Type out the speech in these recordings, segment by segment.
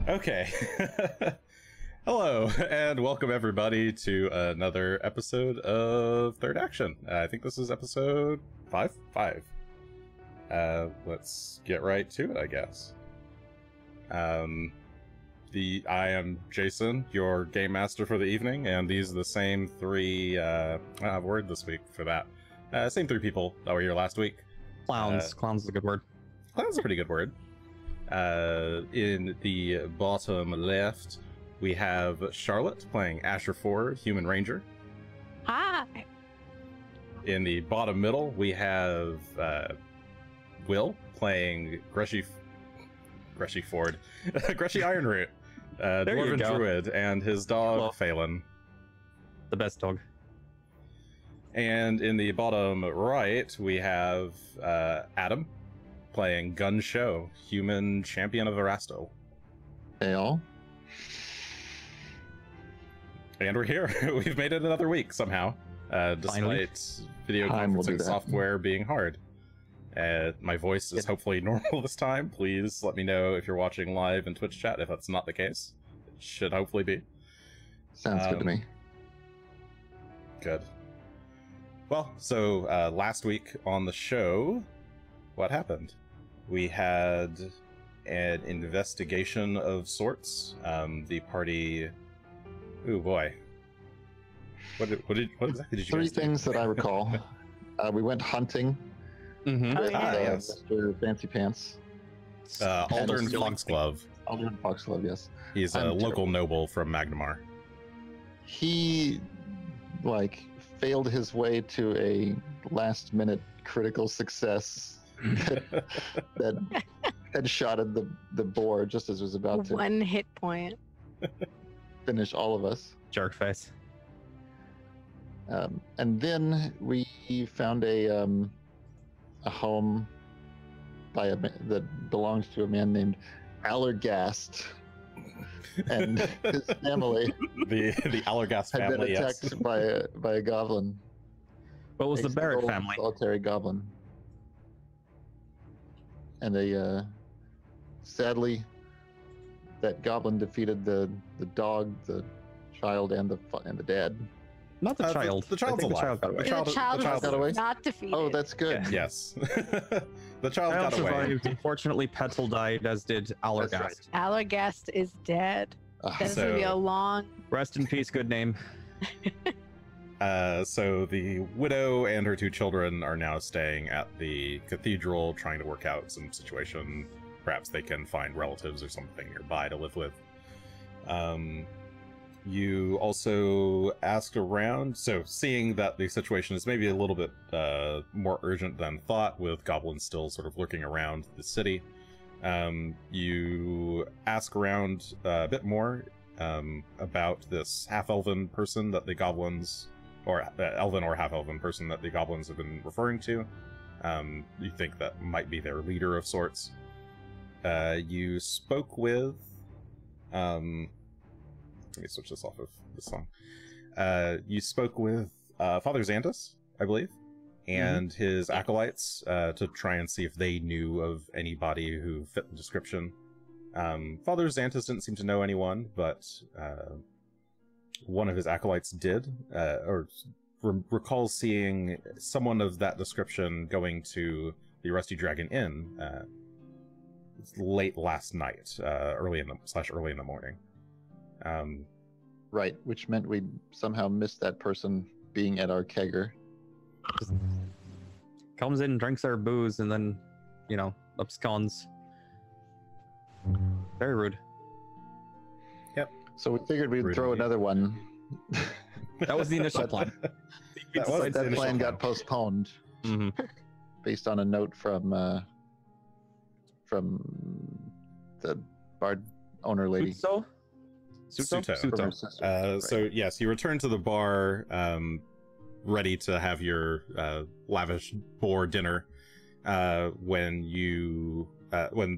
Okay. Hello, and welcome everybody to another episode of Third Action. I think this is episode 5? 5. Let's get right to it, I guess. I am Jason, your game master for the evening, and these are the same three, I don't have a word this week for that. Same three people that were here last week. Clowns. Clowns is a good word. Clowns is a pretty good word. In the bottom left, we have Charlotte playing Asher Ford, Human Ranger. Hi. In the bottom middle, we have Will playing Greshy Ford, Greshy Ironroot, Dwarven Druid, and his dog Phelan. The best dog. And in the bottom right, we have Adam playing Gunn, Shough, Human Champion of Erastil. Hey all. And we're here. We've made it another week somehow, despite video conferencing software being hard. My voice is hopefully normal this time. Please let me know if you're watching live in Twitch chat if that's not the case. It should hopefully be. Sounds good to me. Good. Well, so last week on the show, what happened? We had an investigation of sorts. The party... Ooh, boy. What exactly did you Three guys do? things that I recall. We went hunting with yes. Mr. Fancy Pants. Aldern Foxglove. Aldern Foxglove, yes. He's a local noble from Magnamar. He, failed his way to a last-minute critical success that headshotted the boar just as it was about to One hit point. finish all of us. Jerk face. And then we found a home that belongs to a man named Allergast, and his family. the Allergast had family, been attacked yes. by a goblin. What was the A Barrett single family? Solitary goblin. And sadly, that goblin defeated the dog, the child, and the dad. Not the child. The child's I think alive. The child got away. The child got away? was not defeated. Oh, that's good. Yes. The child Child got away. survived. Unfortunately, Petal died, as did Allergast. That's Allergast is dead. That's gonna be a long. Rest in peace. Good name. So the widow and her two children are now staying at the cathedral, trying to work out some situation. Perhaps they can find relatives or something nearby to live with. You also asked around, so seeing that the situation is maybe a little bit more urgent than thought, with goblins still sort of lurking around the city, you ask around a bit more about this half-elven person that the goblins, or elven or half-elven person that the goblins have been referring to. You think that might be their leader of sorts. You spoke with... let me switch this off of this song. You spoke with Father Xantus, I believe, and his acolytes to try and see if they knew of anybody who fit the description. Father Xantus didn't seem to know anyone, but one of his acolytes did, or recalls seeing someone of that description going to the Rusty Dragon Inn late last night, early in the morning. Right, which meant we somehow missed that person being at our kegger. Comes in, drinks our booze, and then, absconds. Very rude. Yep. So we figured we'd throw another one. That was the initial plan. That plan got postponed based on a note from the bard owner lady. Suto. So yes, you return to the bar, ready to have your lavish boar dinner, when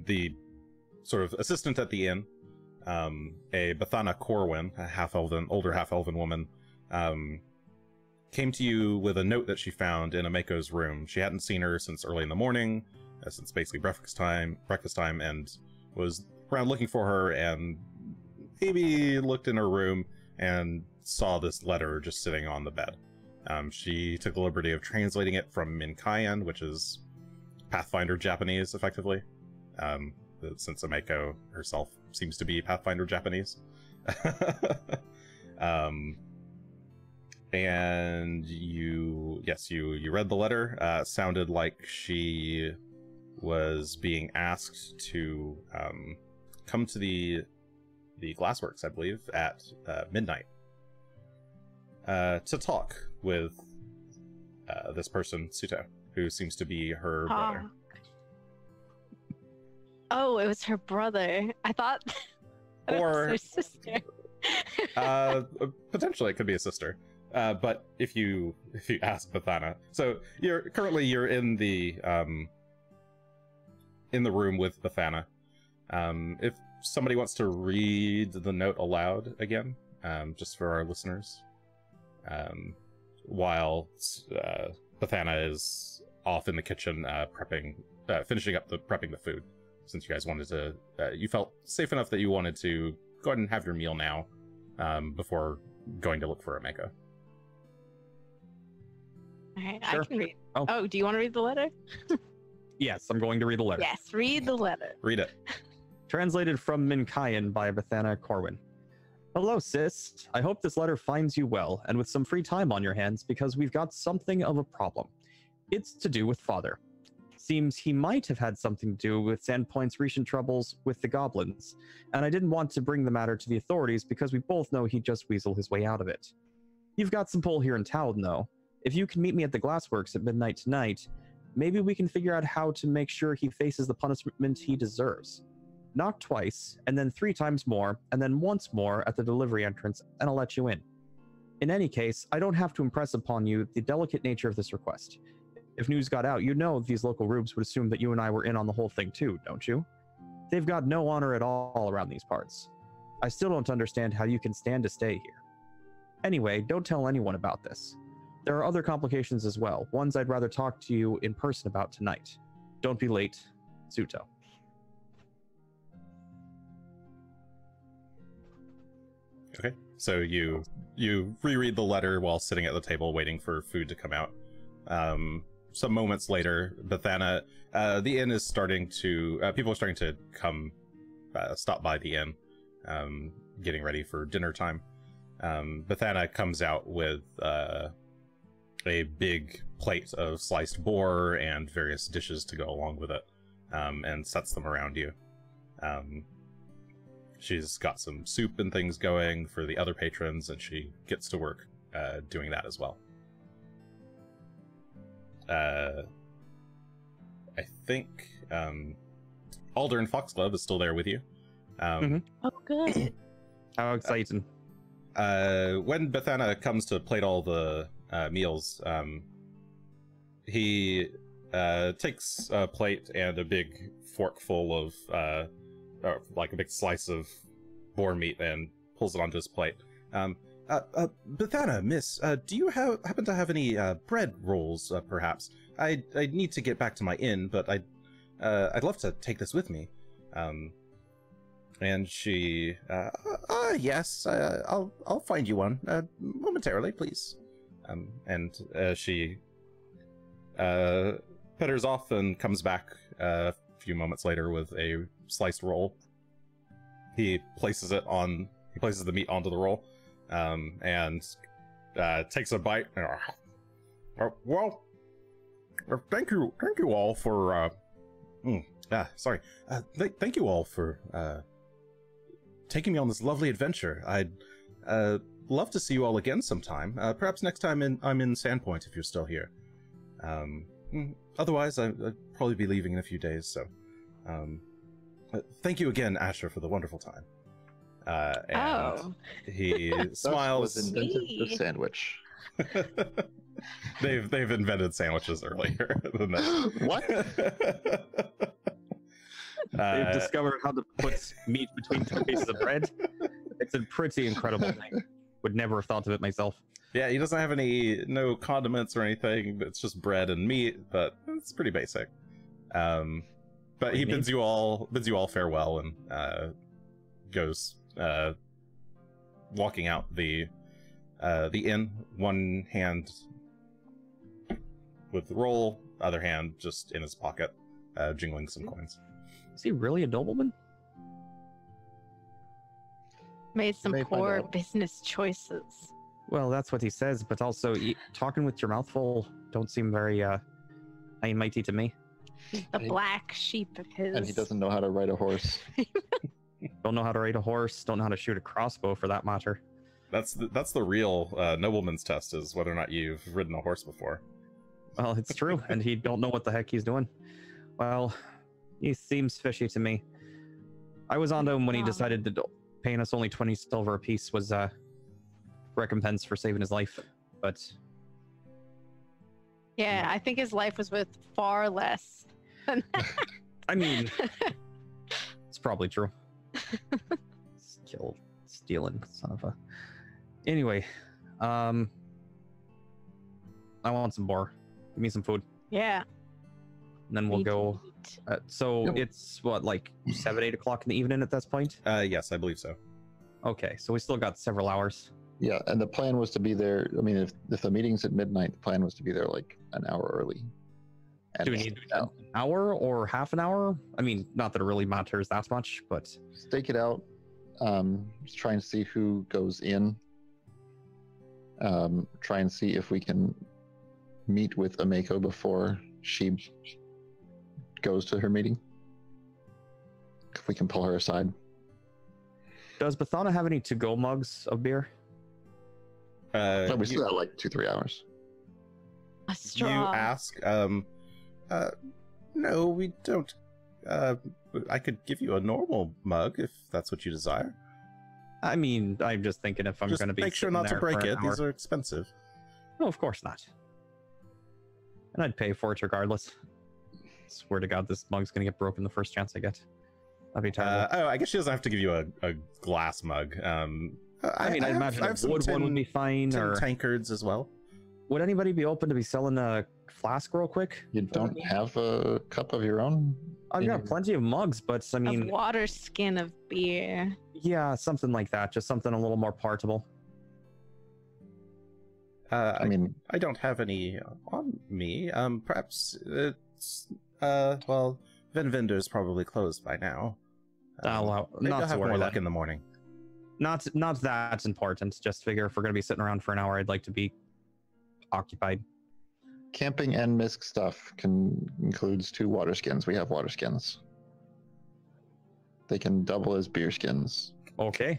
the sort of assistant at the inn, a Bethana Corwin, a older half-elven woman, came to you with a note that she found in Ameko's room. She hadn't seen her since early in the morning. since basically breakfast time, and was around looking for her, and maybe looked in her room and saw this letter just sitting on the bed. She took the liberty of translating it from Minkayan, which is Pathfinder Japanese, effectively, since Ameko herself seems to be Pathfinder Japanese. And you read the letter. Sounded like she was being asked to come to the Glassworks, I believe, at midnight to talk with this person, Suto, who seems to be her brother. Oh, it was her brother. I thought it was her sister. Potentially, it could be a sister. But if you ask Bethana, so you're in the room with Bethana. If somebody wants to read the note aloud again, just for our listeners, while Bethana is off in the kitchen finishing up prepping the food, since you guys wanted to, you felt safe enough that you wanted to go ahead and have your meal now, before going to look for Ameko. All right, Sure. I can read. Oh. Oh, do you want to read the letter? Yes, I'm going to read the letter. Yes, read the letter. Read it. Translated from Minkayan by Bethana Corwin. Hello, sis. I hope this letter finds you well and with some free time on your hands, because we've got something of a problem. It's to do with Father. Seems he might have had something to do with Sandpoint's recent troubles with the goblins, and I didn't want to bring the matter to the authorities because we both know he'd just weasel his way out of it. You've got some pull here in town, though. If you can meet me at the Glassworks at midnight tonight, maybe we can figure out how to make sure he faces the punishment he deserves. Knock twice, and then 3 times more, and then once more at the delivery entrance, and I'll let you in. In any case, I don't have to impress upon you the delicate nature of this request. If news got out, you know these local rubes would assume that you and I were in on the whole thing too, don't you? They've got no honor at all around these parts. I still don't understand how you can stand to stay here. Anyway, don't tell anyone about this. There are other complications as well, ones I'd rather talk to you in person about tonight. Don't be late, Suto. Okay, so you reread the letter while sitting at the table waiting for food to come out. Some moments later, Bethana, the inn is starting to, people are starting to stop by the inn, getting ready for dinner time. Bethana comes out with a big plate of sliced boar and various dishes to go along with it, and sets them around you. She's got some soup and things going for the other patrons, and she gets to work doing that as well. I think Alder and Foxglove is still there with you. Oh, good. How exciting. When Bethana comes to plate all the meals, he takes a plate and a big fork full of like a big slice of boar meat and pulls it onto his plate. Bethana, miss, do you happen to have any bread rolls, perhaps? I need to get back to my inn, but I'd love to take this with me. And she, yes, I'll find you one momentarily, please. And she petters off and comes back a few moments later with a sliced roll. He places the meat onto the roll, and takes a bite. Well, thank you all for thank you all for taking me on this lovely adventure. I'd love to see you all again sometime. Perhaps next time I'm in Sandpoint if you're still here. Otherwise, I'd probably be leaving in a few days. So, thank you again, Asher, for the wonderful time. And he smiles. Was invented the sandwich. They've invented sandwiches earlier than that. What? They've discovered how to put meat between 2 pieces of bread. It's a pretty incredible thing. Would never have thought of it myself. Yeah, he doesn't have no condiments or anything. It's just bread and meat, but it's pretty basic. But he bids you all farewell and goes walking out the inn, one hand with the roll, other hand just in his pocket, jingling some coins. Is he really a nobleman? Made some May find poor out. business choices. Well, that's what he says, but also talking with your mouth full don't seem very high and mighty to me. He's the He- black sheep of his. And he doesn't know how to ride a horse. Don't know how to ride a horse, don't know how to shoot a crossbow for that matter. That's the real nobleman's test, is whether or not you've ridden a horse before. Well, it's true, and he don't know what the heck he's doing. Well, he seems fishy to me. I was onto him when he decided to paying us only 20 silver apiece was recompense for saving his life, but Yeah, I think his life was worth far less than that. I mean, it's probably true. Stealing, son of a. Anyway, I want some boar. Give me some food, Yeah. and then we'll me go. to eat. So Yep. it's what, like 7, 8 o'clock in the evening at this point? Yes, I believe so. Okay, so we still got several hours. Yeah, and the plan was to be there. I mean, if the meeting's at midnight, the plan was to be there like an hour early. And Do we need an hour or half an hour? I mean, not that it really matters that much, but stake it out. Just try and see who goes in. Try and see if we can meet with Ameko before she goes to her meeting. If we can pull her aside. does Bethana have any to-go mugs of beer? But we You, still got like 2-3 hours. A you straw. ask, no, we don't. I could give you a normal mug if that's what you desire. I mean, I'm just thinking if I'm Just going to be make sure sitting not to there break for an it. hour- These are expensive. No, of course not. And I'd pay for it regardless. Swear to God, this mug's going to get broken the first chance I get. That'd be terrible. Oh, I guess she doesn't have to give you a glass mug. I mean, I'd imagine a wood one would be fine, tin or tankards as well. would anybody be open to be selling a flask real quick? You don't have a cup of your own? I've got Yeah. plenty of mugs, but I Of mean, water skin of beer. yeah, something like that. Just something a little more portable. I I mean, I don't have any on me. Perhaps it's well, Venvender's probably closed by now. Maybe not I'll to have worry more then. luck in the morning. Not that important. Just figure if we're gonna be sitting around for an hour, I'd like to be occupied. camping and misc stuff includes 2 water skins. We have water skins. They can double as beer skins. Okay.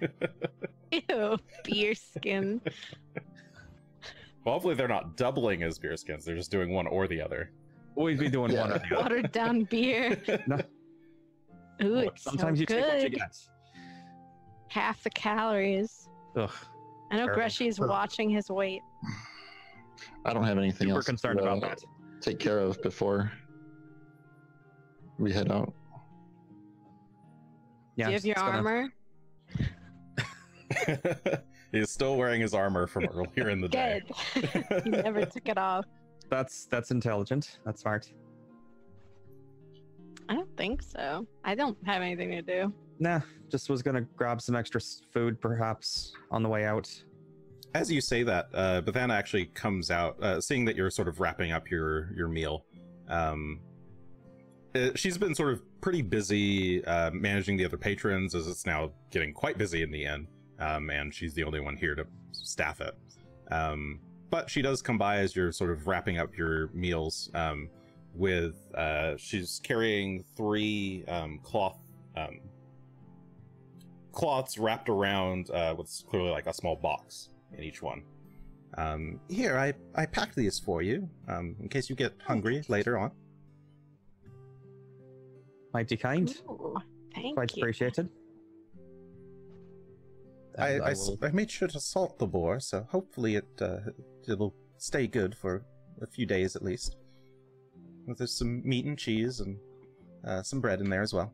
Ew, beer skin. Well, hopefully they're not doubling as beer skins. They're just doing one or the other. Always be doing one or Yeah. the other. Watered down beer. No. Ooh, Look, it's sometimes so you take what you good. get. Half the calories. Ugh. I know Terrible. Greshy's watching his weight. I don't have anything Super else concerned to about that. take care of before we head out. Yeah, Do you have your just gonna- armor? He's still wearing his armor from earlier in the day. Good. He never took it off. That's intelligent. That's smart. I don't think so. I don't have anything to do. Nah, just was gonna grab some extra food perhaps on the way out. As you say that, Bethana actually comes out, seeing that you're sort of wrapping up your meal. She's been sort of pretty busy managing the other patrons, as it's now getting quite busy in the inn, and she's the only one here to staff it. But she does come by as you're sort of wrapping up your meals. She's carrying 3 cloths wrapped around what's clearly like a small box in each one. Here, I packed these for you, in case you get hungry later on. Mighty kind. Ooh, thank Quite you. appreciated. And I will- made sure to salt the boar, so hopefully it'll stay good for a few days at least. There's some meat and cheese and some bread in there as well.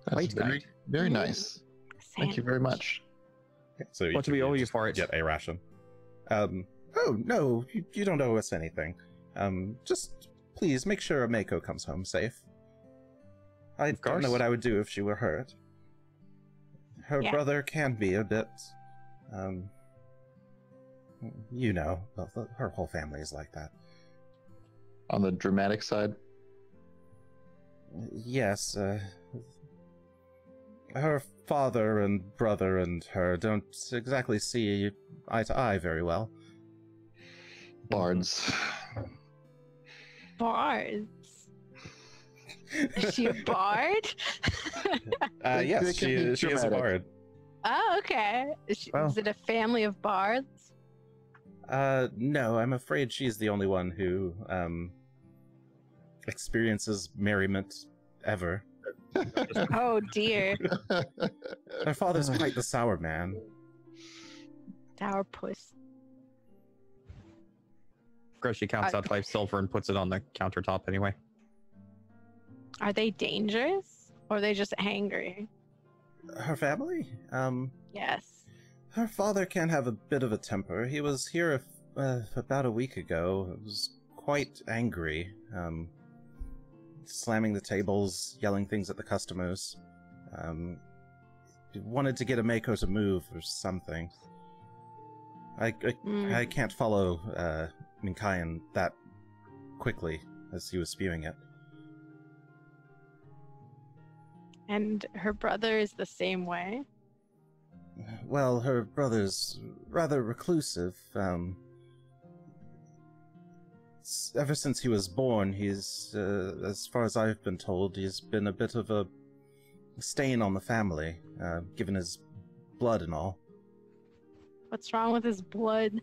That's Quite very, kind. very nice. Thank you very much. So What do we owe you just for it? Get a ration. Oh no, you don't owe us anything. Just please make sure Mako comes home safe. I don't know course. what I would do if she were hurt. Her Yeah. brother can be a bit, you know, her whole family is like that. On the dramatic side, Yes, her father and brother and her don't exactly see eye to eye very well. bards. Bards. Is she a bard? They Yes, can be she is a dramatic. bard. Oh, okay. Well. Is it a family of bards? No, I'm afraid she's the only one who, experiences merriment ever. Oh dear. Her father's quite the sour man. Sourpuss. Greshy counts out 5 silver and puts it on the countertop anyway. Are they dangerous? Or are they just angry? Her family? Yes. Her father can have a bit of a temper. He was here about a week ago. He was quite angry. Slamming the tables, yelling things at the customers. He wanted to get a Mako to move or something. I can't follow Minkayan that quickly as he was spewing it. And her brother is the same way? Well, her brother's rather reclusive. Ever since he was born, he's, as far as I've been told, he's been a bit of a stain on the family, given his blood and all. What's wrong with his blood?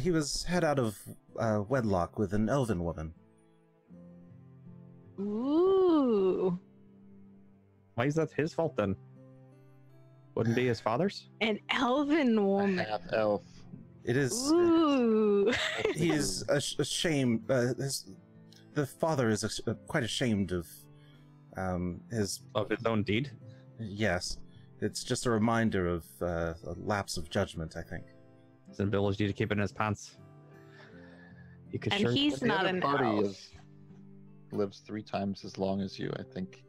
He was head out of wedlock with an elven woman. Ooh. Why is that his fault then? Wouldn't be his father's? An elven woman. Half elf. It is. Ooh. He's ashamed. The father is quite ashamed of his. Of his own deed? Yes, it's just a reminder of a lapse of judgment, I think. His ability to keep it in his pants. He could And sure. he's The not other an party elf. lives 3 times as long as you. I think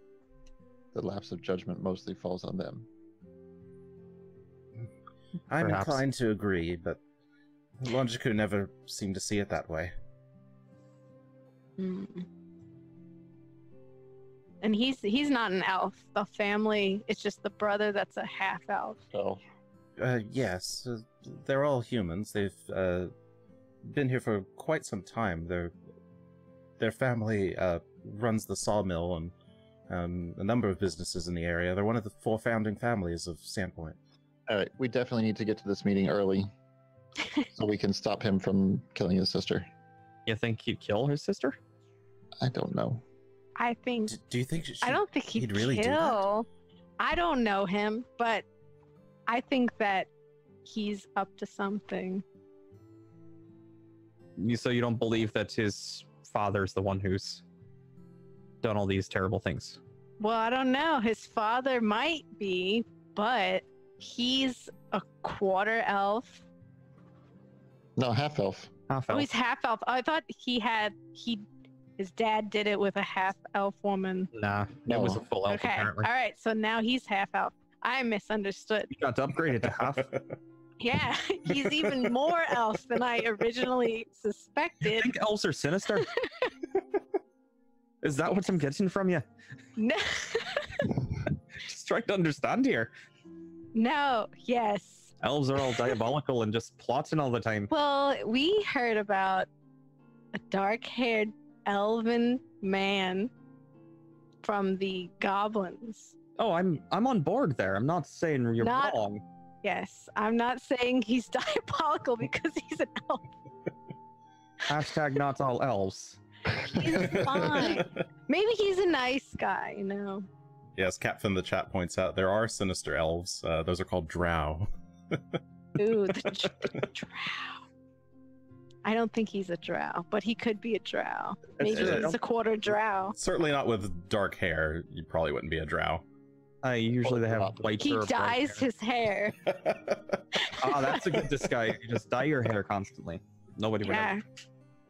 the lapse of judgment mostly falls on them. I'm Perhaps. inclined to agree, but Longiku never seemed to see it that way. Hmm. And he's not an elf. The family, it's just the brother that's a half elf. So Yes, they're all humans. They've been here for quite some time. Their family runs the sawmill and a number of businesses in the area. They're one of the 4 founding families of Sandpoint. all right, we definitely need to get to this meeting early, so we can stop him from killing his sister. You think he'd kill his sister? I don't know. I think Do you think I don't think he'd really do that? kill. I don't know him, but I think that he's up to something. So you don't believe that his father's the one who's done all these terrible things? Well, I don't know. His father might be, but he's a quarter elf. No, half elf. Half Oh, elf. he's half elf. I thought his dad did it with a half elf woman. Nah, it No. was a full elf Okay. apparently. All right. So now he's half elf. I misunderstood. He got upgraded to half. Yeah, he's even more elf than I originally You suspected. think elves are sinister? Is that what I'm getting from you? No, Just trying to understand here. no, yes. Elves are all diabolical and just plotting all the time. Well, we heard about a dark-haired elven man from the goblins. Oh, I'm on board there. I'm not saying you're Not- wrong. Yes, I'm not saying he's diabolical because he's an elf. Hashtag not all elves. He's fine. Maybe he's a nice guy, you know. Yes, Cap from the chat points out there are sinister elves. Those are called drow. Ooh, the drow. I don't think he's a drow, but he could be a drow. Maybe true. he's a quarter drow. Certainly not with dark hair. You probably wouldn't be a drow. Usually they have Probably. white He or brown dyes hair. his hair. Ah, that's a good disguise. You just dye your hair constantly. Nobody would Yeah.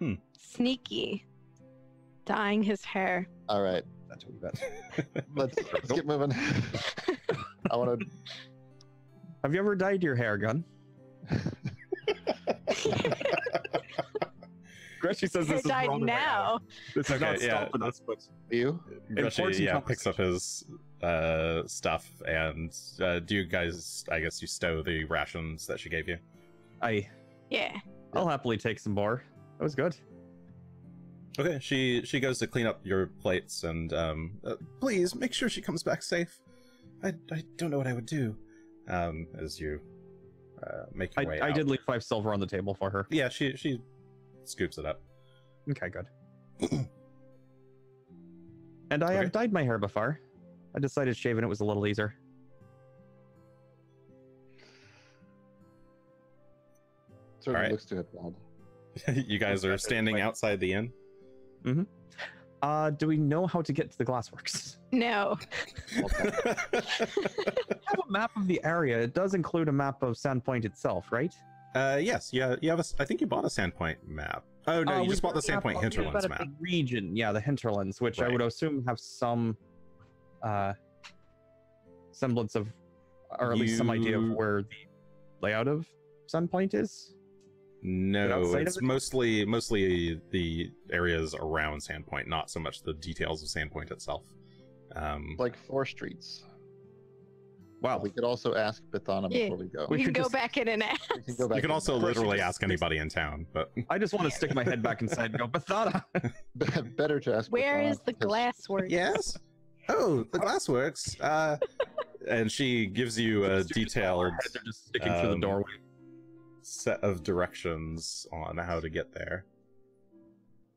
ever. Sneaky. dyeing his hair. All right, That's what we bet. let's get moving. I want to. Have you ever dyed your hair, Gun? Greshy says Hair this is dyed wrong now. This is Okay, not yeah. stopping us, but You? Greshy, Important yeah, picks up his stuff, and do you guys, I guess you stow the rations that she gave you? Yeah. I'll happily take some more. That was good. Okay, she goes to clean up your plates, and please make sure she comes back safe. I don't know what I would do. As you make your way I out. did leave 5 silver on the table for her. Yeah, she scoops it up. Okay, good. And I Okay. have dyed my hair before. I decided shaving it was a little easier. Certainly Alright. looks to have bad. You guys are standing outside the inn. Do we know how to get to the glassworks? No. I have a map of the area. It does include a map of Sandpoint itself, right? Yes, yeah, you have I think you bought a Sandpoint map. Oh no, you we just bought the bought a map Sandpoint of- we Hinterlands bought a map. big region, yeah, the Hinterlands, which I Right. would assume have some semblance of, or at least some idea of You- where the layout of Sandpoint is. No, outside it's of it? mostly the areas around Sandpoint, not so much the details of Sandpoint itself. Like 4 streets. Wow. We could also ask Bethana Yeah. before we go. We We can could go just- back in and ask. We can go back You can in. also Of course, you literally just- ask anybody in town, but I just want to stick my head back inside and go, Bethana! Better to ask. Where Bethana, is the because glassworks? yes. Oh, the glassworks. And she gives you a detailed Our heads are just sticking through the um, doorway. set of directions on how to get there.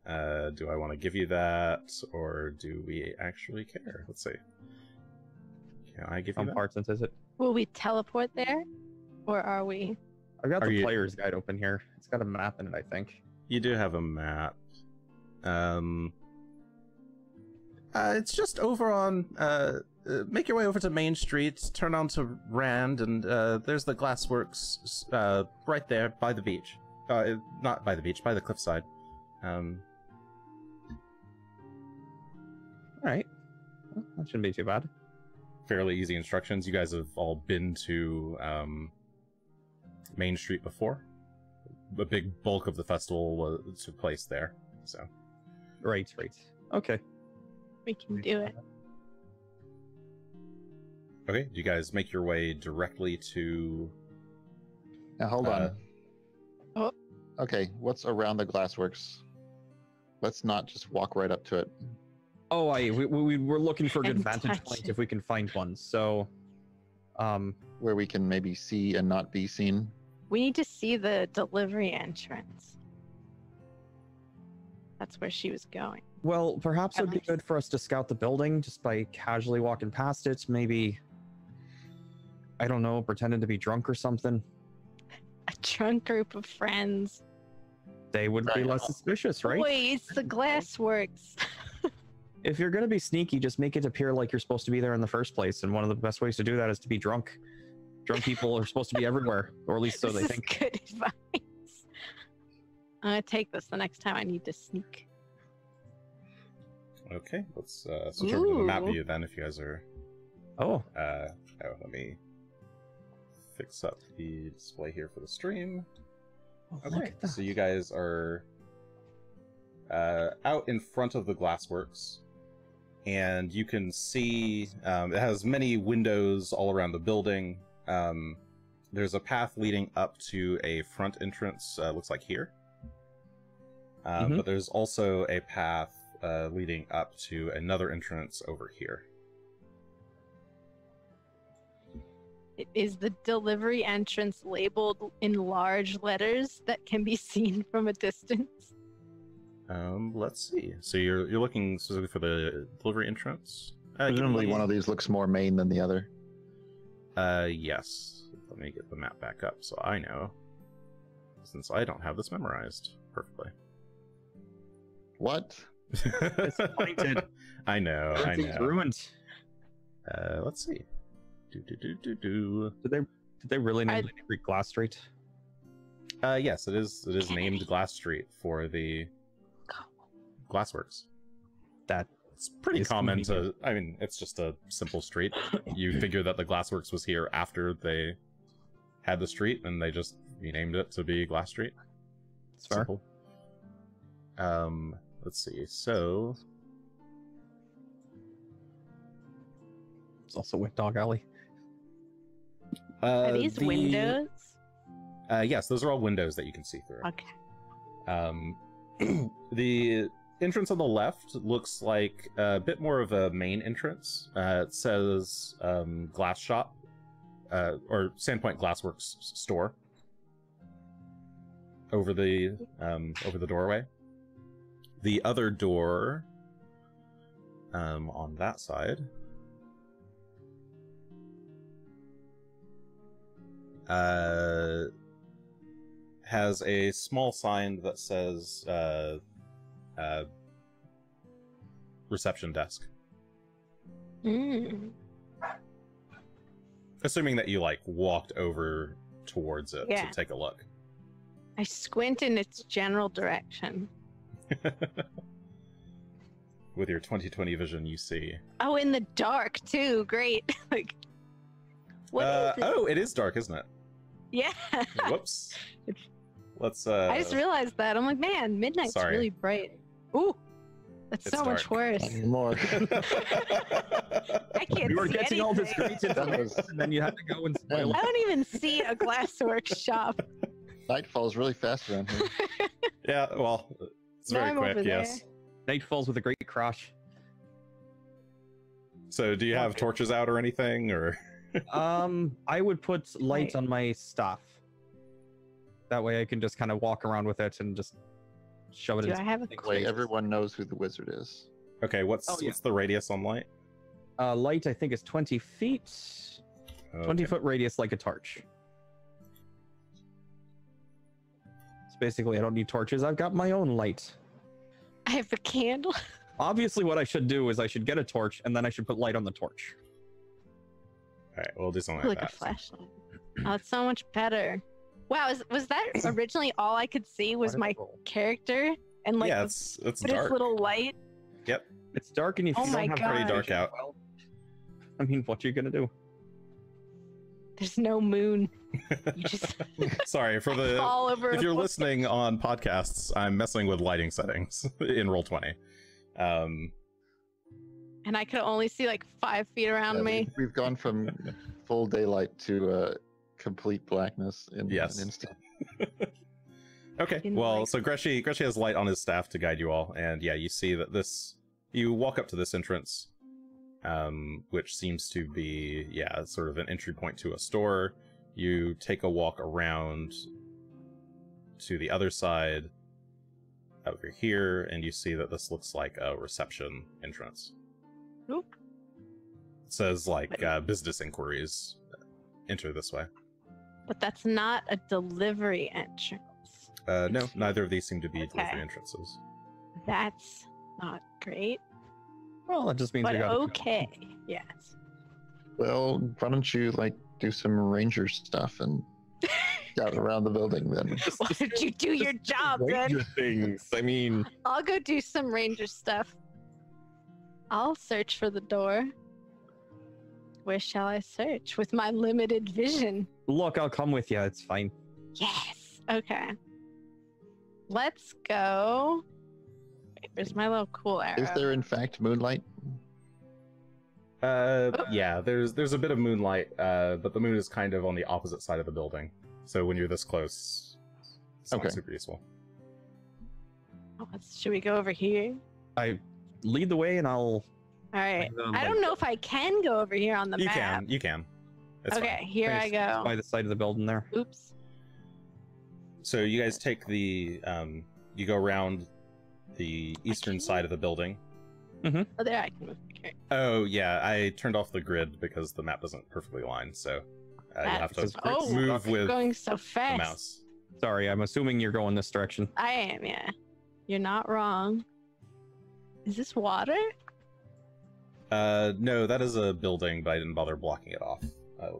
Do I want to give you that, or do we actually care? Let's see. Can I give you Some that? parts, is it? Will we teleport there? Or are we? I got Are the you- player's guide open here. It's got a map in it, I think. You do have a map. It's just over on. Make your way over to Main Street, turn onto Rand, and there's the glassworks right there by the beach. Not by the beach, by the cliffside. Alright. Well, that shouldn't be too bad. Fairly easy instructions. You guys have all been to Main Street before. A big bulk of the festival took place there. So Right. Okay. We can do it. okay, do you guys make your way directly to? Now hold on. Oh. Okay, what's around the glassworks? Let's not just walk right up to it. Oh, we're looking for a good And vantage touch point it. if we can find one. So, Where we can maybe see and not be seen. We need to see the delivery entrance. That's where she was going. well, perhaps At it'd be least. good for us to scout the building just by casually walking past it. Maybe, I don't know, pretending to be drunk or something. A drunk group of friends. They would be Right. less suspicious, right? Wait, it's the glassworks. If you're gonna be sneaky, just make it appear like you're supposed to be there in the first place. And one of the best ways to do that is to be drunk. Drunk people are supposed to be everywhere, or at least so they This is think. good advice. I'm gonna take this the next time I need to sneak. Okay, let's switch over to the map Ooh. view then. If you guys are, Oh, let me fix up the display here for the stream. look Okay, at that. so you guys are out in front of the glassworks, and you can see it has many windows all around the building. There's a path leading up to a front entrance, looks like here. Mhm. But there's also a path leading up to another entrance over here. Is the delivery entrance labeled in large letters that can be seen from a distance? Let's see. So you're looking specifically for the delivery entrance? Presumably one of these looks more main than the other. Yes. Let me get the map back up so I know, since I don't have this memorized perfectly. What? Disappointed. I know. Everything's ruined. Let's see. Did they really name the Greek Glass Street? Yes, it is named Glass Street for the glassworks. that It's pretty It's common convenient. to. I mean, it's just a simple street. You figure that the Glassworks was here after they had the street, and they just renamed it to be Glass Street. it's fair. Simple. Let's see. So, It's also Wet Dog Alley. Are these windows? Yes, those are all windows that you can see through. Okay. The entrance on the left looks like a bit more of a main entrance. It says Glass Shop or Sandpoint Glassworks store over the doorway. The other door on that side has a small sign that says reception desk. Mm. Assuming that you like walked over towards it Yeah. to take a look. I squint in its general direction. With your 20/20 vision, you see. Oh, in the dark too. Great. Like, what is it? Oh, it is dark, isn't it? Yeah. Whoops. Let's. I just realized that. I'm like, man, midnight's sorry. really bright. Ooh, that's It's so much dark. worse. Not anymore. I can't You were see getting all this anything. great information, and then you had to go and spoil I it. don't even see a glassworks shop. Night falls really fast around here. Yeah, well, it's No, very I'm quick. over there. Yes. Night falls with a great crash. So, do you have Okay. torches out or anything, or? I would put light Right. on my staff. That way I can just kind of walk around with it and just shove it Do in. I have a things' Wait, faces. everyone knows who the wizard is. Okay, what's Oh, yeah. what's the radius on light? Light, I think, is 20 feet. 20 Okay. foot radius like a torch. So basically, I don't need torches. I've got my own light. I have a candle. Obviously, what I should do is I should get a torch, and then I should put light on the torch. All right, we'll do something like Like a that. flashlight. Oh, it's so much better. Wow, was that originally all I could see was my character and like yeah, the- it's but its dark. little light? It's dark, and if Oh you my don't have God. Pretty dark out. well, I mean, what you gonna do? There's no moon. You just Sorry for the. fall over. If a you're book. listening on podcasts, I'm messing with lighting settings in Roll20. And I could only see like 5 feet around Yeah, me. We've gone from full daylight to complete blackness in Yes. an instant. Okay, Didn't well, like- so Greshy has light on his staff to guide you all, and yeah, you see that this. You walk up to this entrance, which seems to be, yeah, sort of an entry point to a store. You take a walk around to the other side over here, and you see that this looks like a reception entrance. Oop. It says, like, business inquiries. Enter this way. But that's not a delivery entrance. No, neither of these seem to be Okay. delivery entrances. That's not great. Well, that just means But we got okay. Yes. Well, why don't you like do some ranger stuff and scout around the building then? Why don't you do your job then? things. I mean, I'll go do some ranger stuff. I'll search for the door. Where shall I search with my limited vision? look, I'll come with you. It's fine. Yes. Okay. Let's go. Wait, where's my little cool arrow? Is there in fact moonlight? Yeah, there's a bit of moonlight, but the moon is kind of on the opposite side of the building. So when you're this close, it's Okay. not super useful. Should we go over here? I lead the way, and I'll. All right. Um, I don't know if I can go over here on the You map. can. It's Okay, fine. here I go. By the side of the building there. Oops. So you guys take the, you go around the eastern can't. side of the building. Oh, there I can move. Okay. Oh yeah, I turned off the grid because the map doesn't perfectly align. So you have to That's Oh, move with going so the fast. mouse. Sorry, I'm assuming you're going this direction. I am, yeah. You're not wrong. Is this water? No, that is a building, but I didn't bother blocking it off.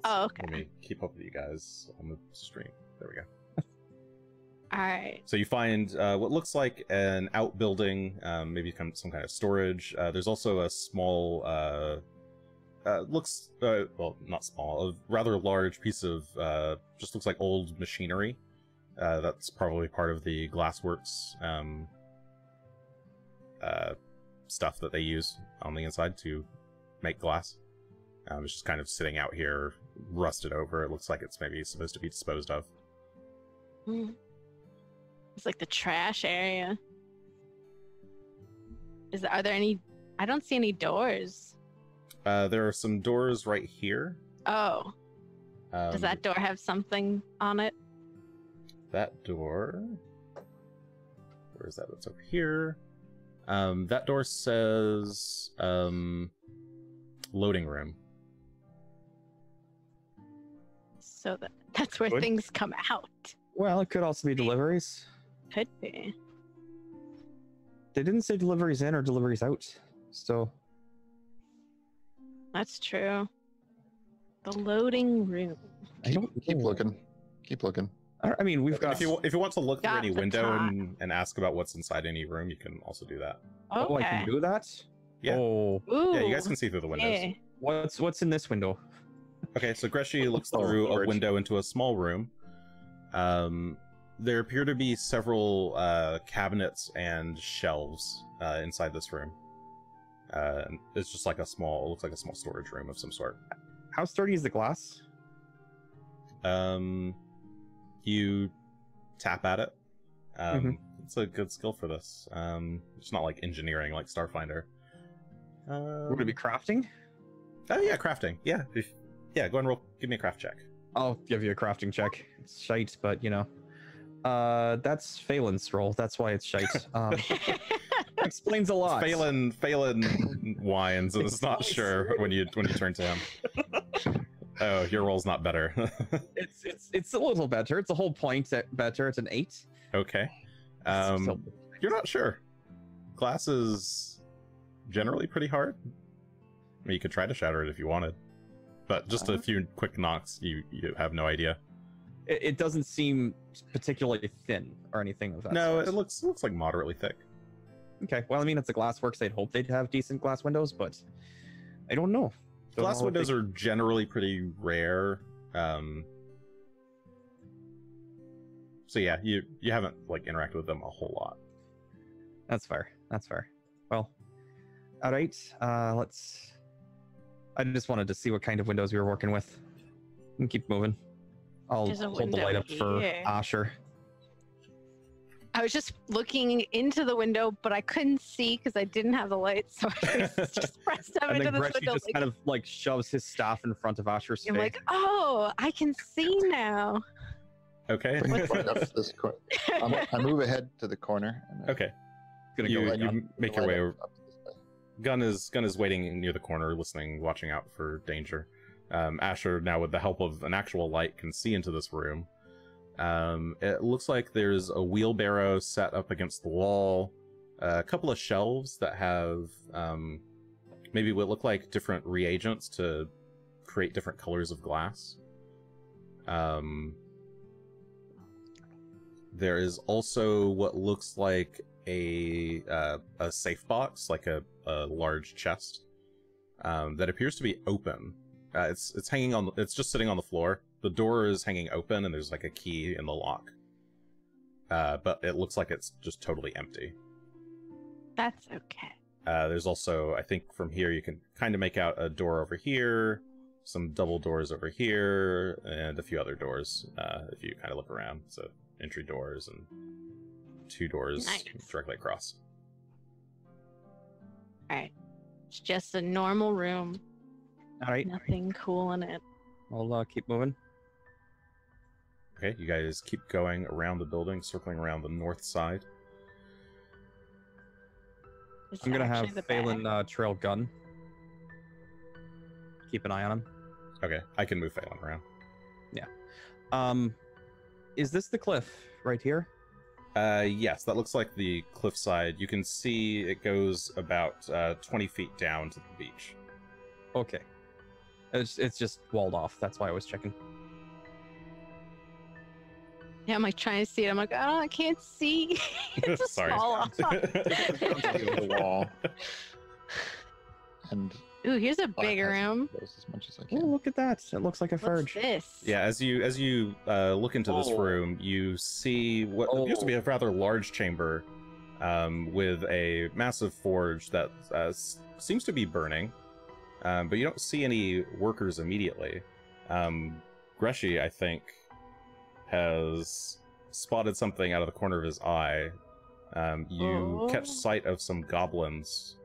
Oh, okay. Let me keep up with you guys on the stream. There we go. All right. So you find what looks like an outbuilding, maybe some kind of storage. There's also a small, well, not small, a rather large piece of, just looks like old machinery. That's probably part of the glassworks stuff that they use on the inside to make glass. It's just kind of sitting out here, rusted over. It looks like it's maybe supposed to be disposed of. It's like the trash area. Are there any? I don't see any doors. There are some doors right here. Oh. Does that door have something on it? That door... Where is that? That's over here. That door says... loading room. So that's where Good. things come out. Well, it could also be deliveries. Could be. They didn't say deliveries in or deliveries out, so That's true. The loading room. I don't Keep know. looking. Keep looking. I mean, we've got. If you want to look through Got any the window top. and ask about what's inside any room, you can also do that. Okay. Oh, I can do that. Yeah. Oh, Ooh. Yeah, you guys can see through the windows. Yeah. what's in this window? Okay, so Greshy looks Oh, through a Lord. window into a small room. There appear to be several cabinets and shelves inside this room. It's just like it looks like a small storage room of some sort. How sturdy is the glass? You tap at it. Mhm. It's a good skill for this. It's not like engineering like Starfinder. Would it be crafting? Oh yeah, crafting. Yeah, yeah. Go and roll. Give me a craft check. I'll give you a crafting check. It's shite, but you know. That's Phelan's roll. That's why it's shite. Explains a lot. Phelan whines and is not sure when you turn to him. Oh, your roll's not better. It's a little better. It's a whole point better. It's an 8. Okay. Still- You're not sure. Glass is generally pretty hard. I mean, you could try to shatter it if you wanted, but just a few quick knocks, you have no idea. it doesn't seem particularly thin or anything of that. No, sort. it looks like moderately thick. Okay. Well, I mean, it's a glassworks. They'd hope they'd have decent glass windows, but I don't know. Don't Glass know what windows they- are generally pretty rare. So yeah, you haven't like interacted with them a whole lot. That's fair. That's fair. Well, all right. Let's. I just wanted to see what kind of windows we were working with. And keep moving. I'll There's a hold the window light up for here. Asher. I was just looking into the window, but I couldn't see because I didn't have the light, so I just pressed up And into then this Greshy window. just kind of like shoves his staff in front of Asher's I'm face. like, oh, I can see now. Okay. Bring it right up to this corner. I move ahead to the corner. And I Okay. Gonna You- go light like, you make your light way. up to this way. Gunn is waiting near the corner, listening, watching out for danger. Asher, now with the help of an actual light, can see into this room. It looks like there's a wheelbarrow set up against the wall, a couple of shelves that have maybe what look like different reagents to create different colors of glass. There is also what looks like a safe box, like a large chest, that appears to be open. It's hanging on. It's just sitting on the floor. The door is hanging open, and there's like a key in the lock. But it looks like it's just totally empty. That's okay. There's also, I think, from here you can kind of make out a door over here, some double doors over here, and a few other doors. If you kind of look around, so entry doors and 2 doors Nice. directly across. All right. It's just a normal room. all right. Nothing cool in it. I'll keep moving. Okay, you guys keep going around the building, circling around the north side. It's I'm gonna have actually the back. Phelan trail Gunn. Keep an eye on him. Okay, I can move Phelan around. Is this the cliff right here? Yes, that looks like the cliffside. You can see it goes about 20 feet down to the beach. Okay. It's just walled off. That's why I was checking. Yeah, I'm like trying to see it. I'm like, oh, I can't see. It's a Sorry. small off. the wall. And Ooh, here's a big room. as much as I Oh, can. look at that. It looks like a What's Ferge. this? Yeah, as you look into this Oh. room, you see what appears to be a rather large chamber with a massive forge that seems to be burning, but you don't see any workers immediately. Greshy, I think, has spotted something out of the corner of his eye. You catch sight of some goblins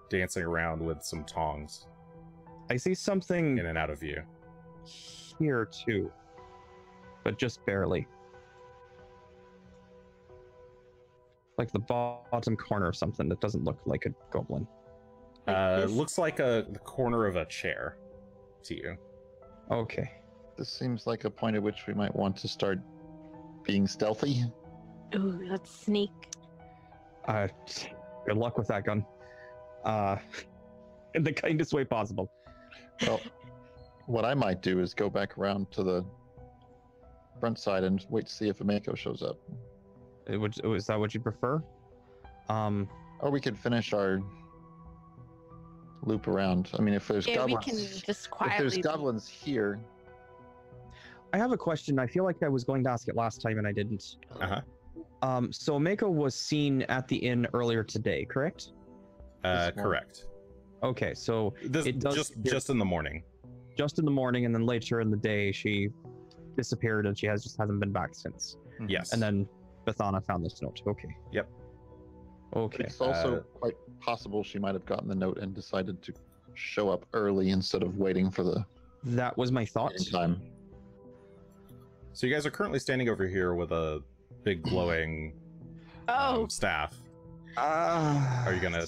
dancing around with some tongs I see something in and out of view. here too, but just barely. Like the bottom corner of something that doesn't look like a goblin. Like this? Looks like the corner of a chair to you. Okay. This seems like a point at which we might want to start being stealthy. Ooh, let's sneak. Good luck with that, Gun. In the kindest way possible. Well, what I might do is go back around to the front side and wait to see if a Mako shows up. Is that what you prefer? Or we could finish our loop around. I mean, if there's Yeah, we goblins, can just if quietly. there's goblins here, I have a question. I feel like I was going to ask it last time and I didn't. So Mako was seen at the inn earlier today, correct? Correct. Okay, so This it does just in the morning. just in the morning, and then later in the day she disappeared and she hasn't been back since. Yes. And then Bethana found this note. Okay. Yep. Okay. it's also quite possible she might have gotten the note and decided to show up early instead of waiting for the That was my thought. time. So you guys are currently standing over here with a big glowing Oh, staff. Are Are you gonna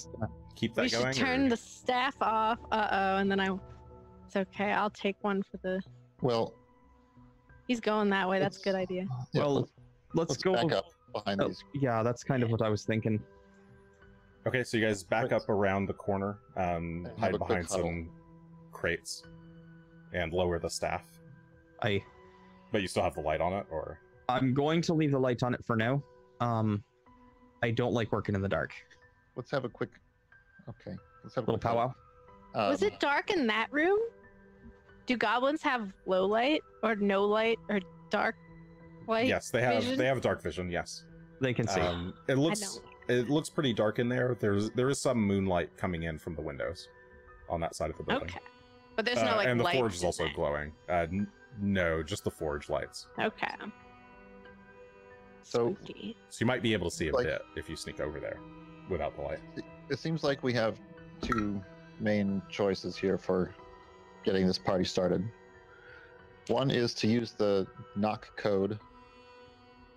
keep that we going? should turn or- the staff off. And then it's okay. I'll take one for the. Well, He's going that way. That's a good idea. yeah, Well, let's go. back up behind Oh, these. yeah, that's kind of what I was thinking. Okay, so you guys back Right. up around the corner, have hide a quick behind huddle. some crates, and lower the staff. But you still have the light on it, or I'm going to leave the light on it for now. I don't like working in the dark. Let's have a quick. Okay, let's have a Little quick huddle. powwow. Was it dark in that room? Do goblins have low light or no light or dark light? yes, they have vision? they have dark vision. Yes, They can see. it looks pretty dark in there. There is some moonlight coming in from the windows on that side of the building. Okay. But there's no like and the lights forge is in also there. glowing. No, just the forge lights. Okay. So- Spooky. So you might be able to see a Like- bit if you sneak over there without the light. It seems like we have two main choices here for getting this party started. One is to use the knock code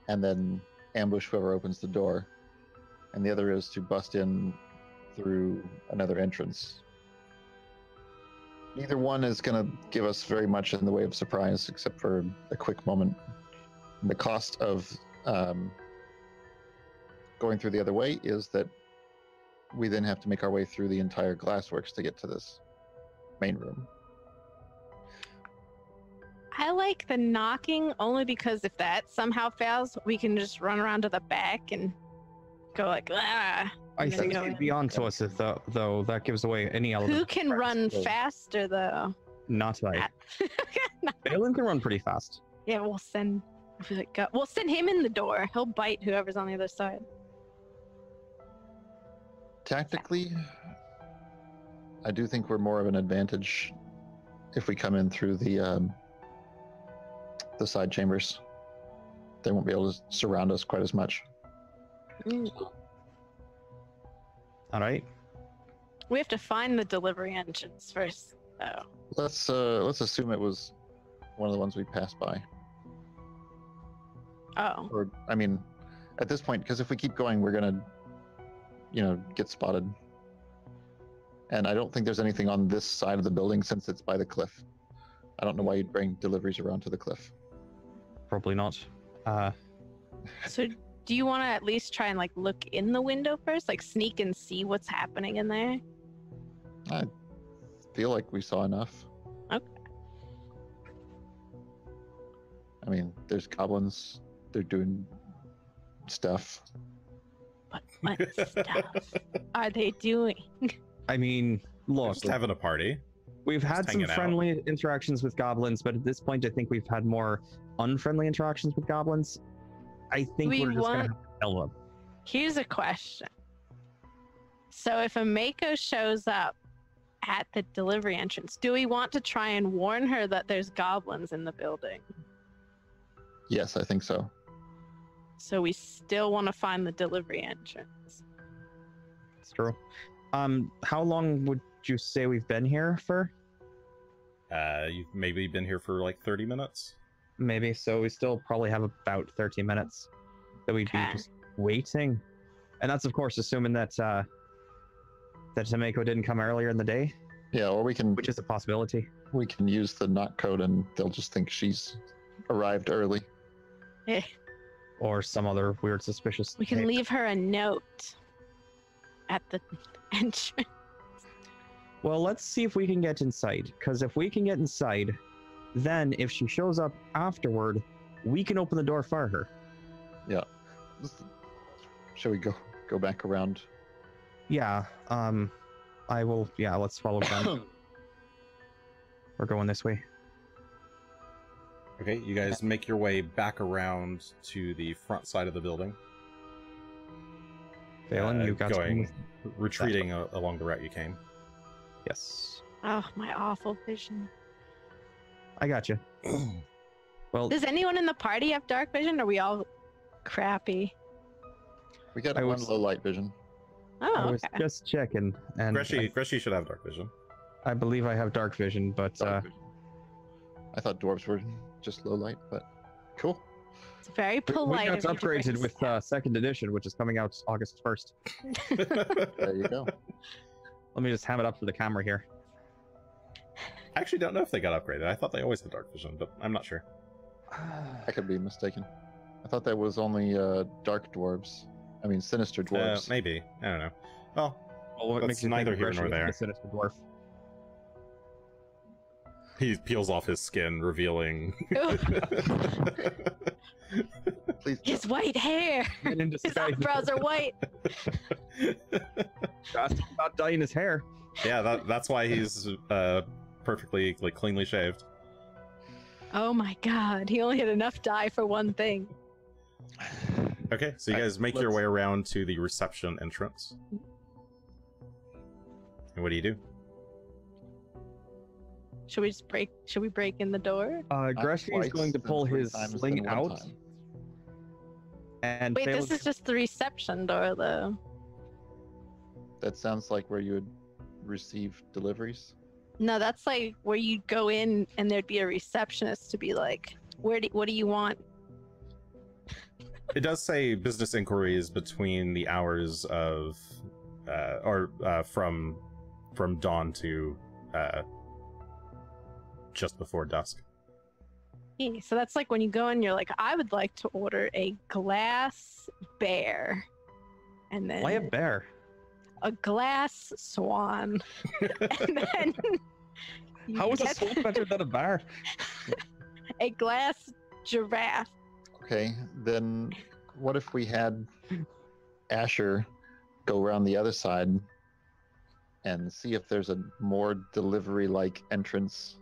and then ambush whoever opens the door, and the other is to bust in through another entrance. Neither one is going to give us very much in the way of surprise, except for a quick moment. The cost of going through the other way is that we then have to make our way through the entire glassworks to get to this main room. I like the knocking only because if that somehow fails, we can just run around to the back and go like, ah. I and then think go it'd in. be on to us if though that gives away any element. Who of can surprise. run so- faster though? Not I. Balin can run pretty fast. Yeah, we'll send. We'll send him in the door. He'll bite whoever's on the other side. Tactically, I do think we're more of an advantage if we come in through the side chambers. They won't be able to surround us quite as much. All right. We have to find the delivery engines first, though. Let's assume it was one of the ones we passed by. Oh, Or I mean, at this point, because if we keep going, we're gonna, get spotted. And I don't think there's anything on this side of the building since it's by the cliff. I don't know why you'd bring deliveries around to the cliff. Probably not. so do you want to at least try and like look in the window first, like sneak and see what's happening in there? I feel like we saw enough. Okay. I mean, there's goblins. They're doing stuff. But what stuff are they doing? I mean, look, Just having a party. we've just had some hanging out. friendly interactions with goblins, but at this point, I think we've had more unfriendly interactions with goblins. I think We we're just gonna want- have to kill them. Here's a question. So if a Mako shows up at the delivery entrance, do we want to try and warn her that there's goblins in the building? Yes, I think so. So we still want to find the delivery entrance. It's true. How long would you say we've been here for? You've maybe been here for like 30 minutes. Maybe. So we still probably have about 30 minutes that we'd be Okay. just waiting. And that's of course assuming that that Tameko didn't come earlier in the day, Yeah, or we can which is a possibility. use the knock code and they'll just think she's arrived early. Eh, Or some other weird suspicious we can behavior. leave her a note at the entrance. Well, let's see if we can get inside. Because if we can get inside, then if she shows up afterward, we can open the door for her. Shall we go back around? Yeah. I will. Yeah. Let's follow Gunn. We're going this way. Okay, you guys make your way back around to the front side of the building. Valen, you got going, some- retreating along the route you came. Yes. Oh, my awful vision. I got you. Well, Does anyone in the party have dark vision? Or are we all crappy? We got I one was- low light vision. I Oh, was okay. just checking, and Greshy should have dark vision. I believe I have dark vision, but Dark vision. I thought dwarves were just low light, but cool. It's very we polite. got of you to bring upgraded us with that. second edition, which is coming out August 1st. There you go. Let me just ham it up for the camera here. I actually don't know if they got upgraded. I thought they always had dark vision, but I'm not sure. I could be mistaken. I thought that was only dark dwarves. I mean, sinister dwarves. Maybe. I don't know. Well, Well, what That's makes you neither think here Greshy nor is there. a sinister dwarf? he peels off his skin, revealing. Please. His white hair. Men in His disguise. eyebrows are white. Asked him about dyeing his hair. Yeah, that's why he's perfectly cleanly shaved. Oh my god, he only had enough dye for one thing. Okay, so you Alright, guys make your let's- way around to the reception entrance. And what do you do? Should we break in the door? Greshy is Twice going to and pull 3 his times sling than 1 out time. and Wait, fail this is just the reception door though. That sounds like where you would receive deliveries. No, that's like where you'd go in and there'd be a receptionist to be like, what do you want? It does say business inquiries between the hours of, from dawn to just before dusk. Yeah, so that's like when you go in, you're like, I would like to order a glass bear. And then Why a bear? a glass swan. And then you How is a get swan better than a bear? a glass giraffe. Okay, then what if we had Asher go around the other side and see if there's a more delivery-like entrance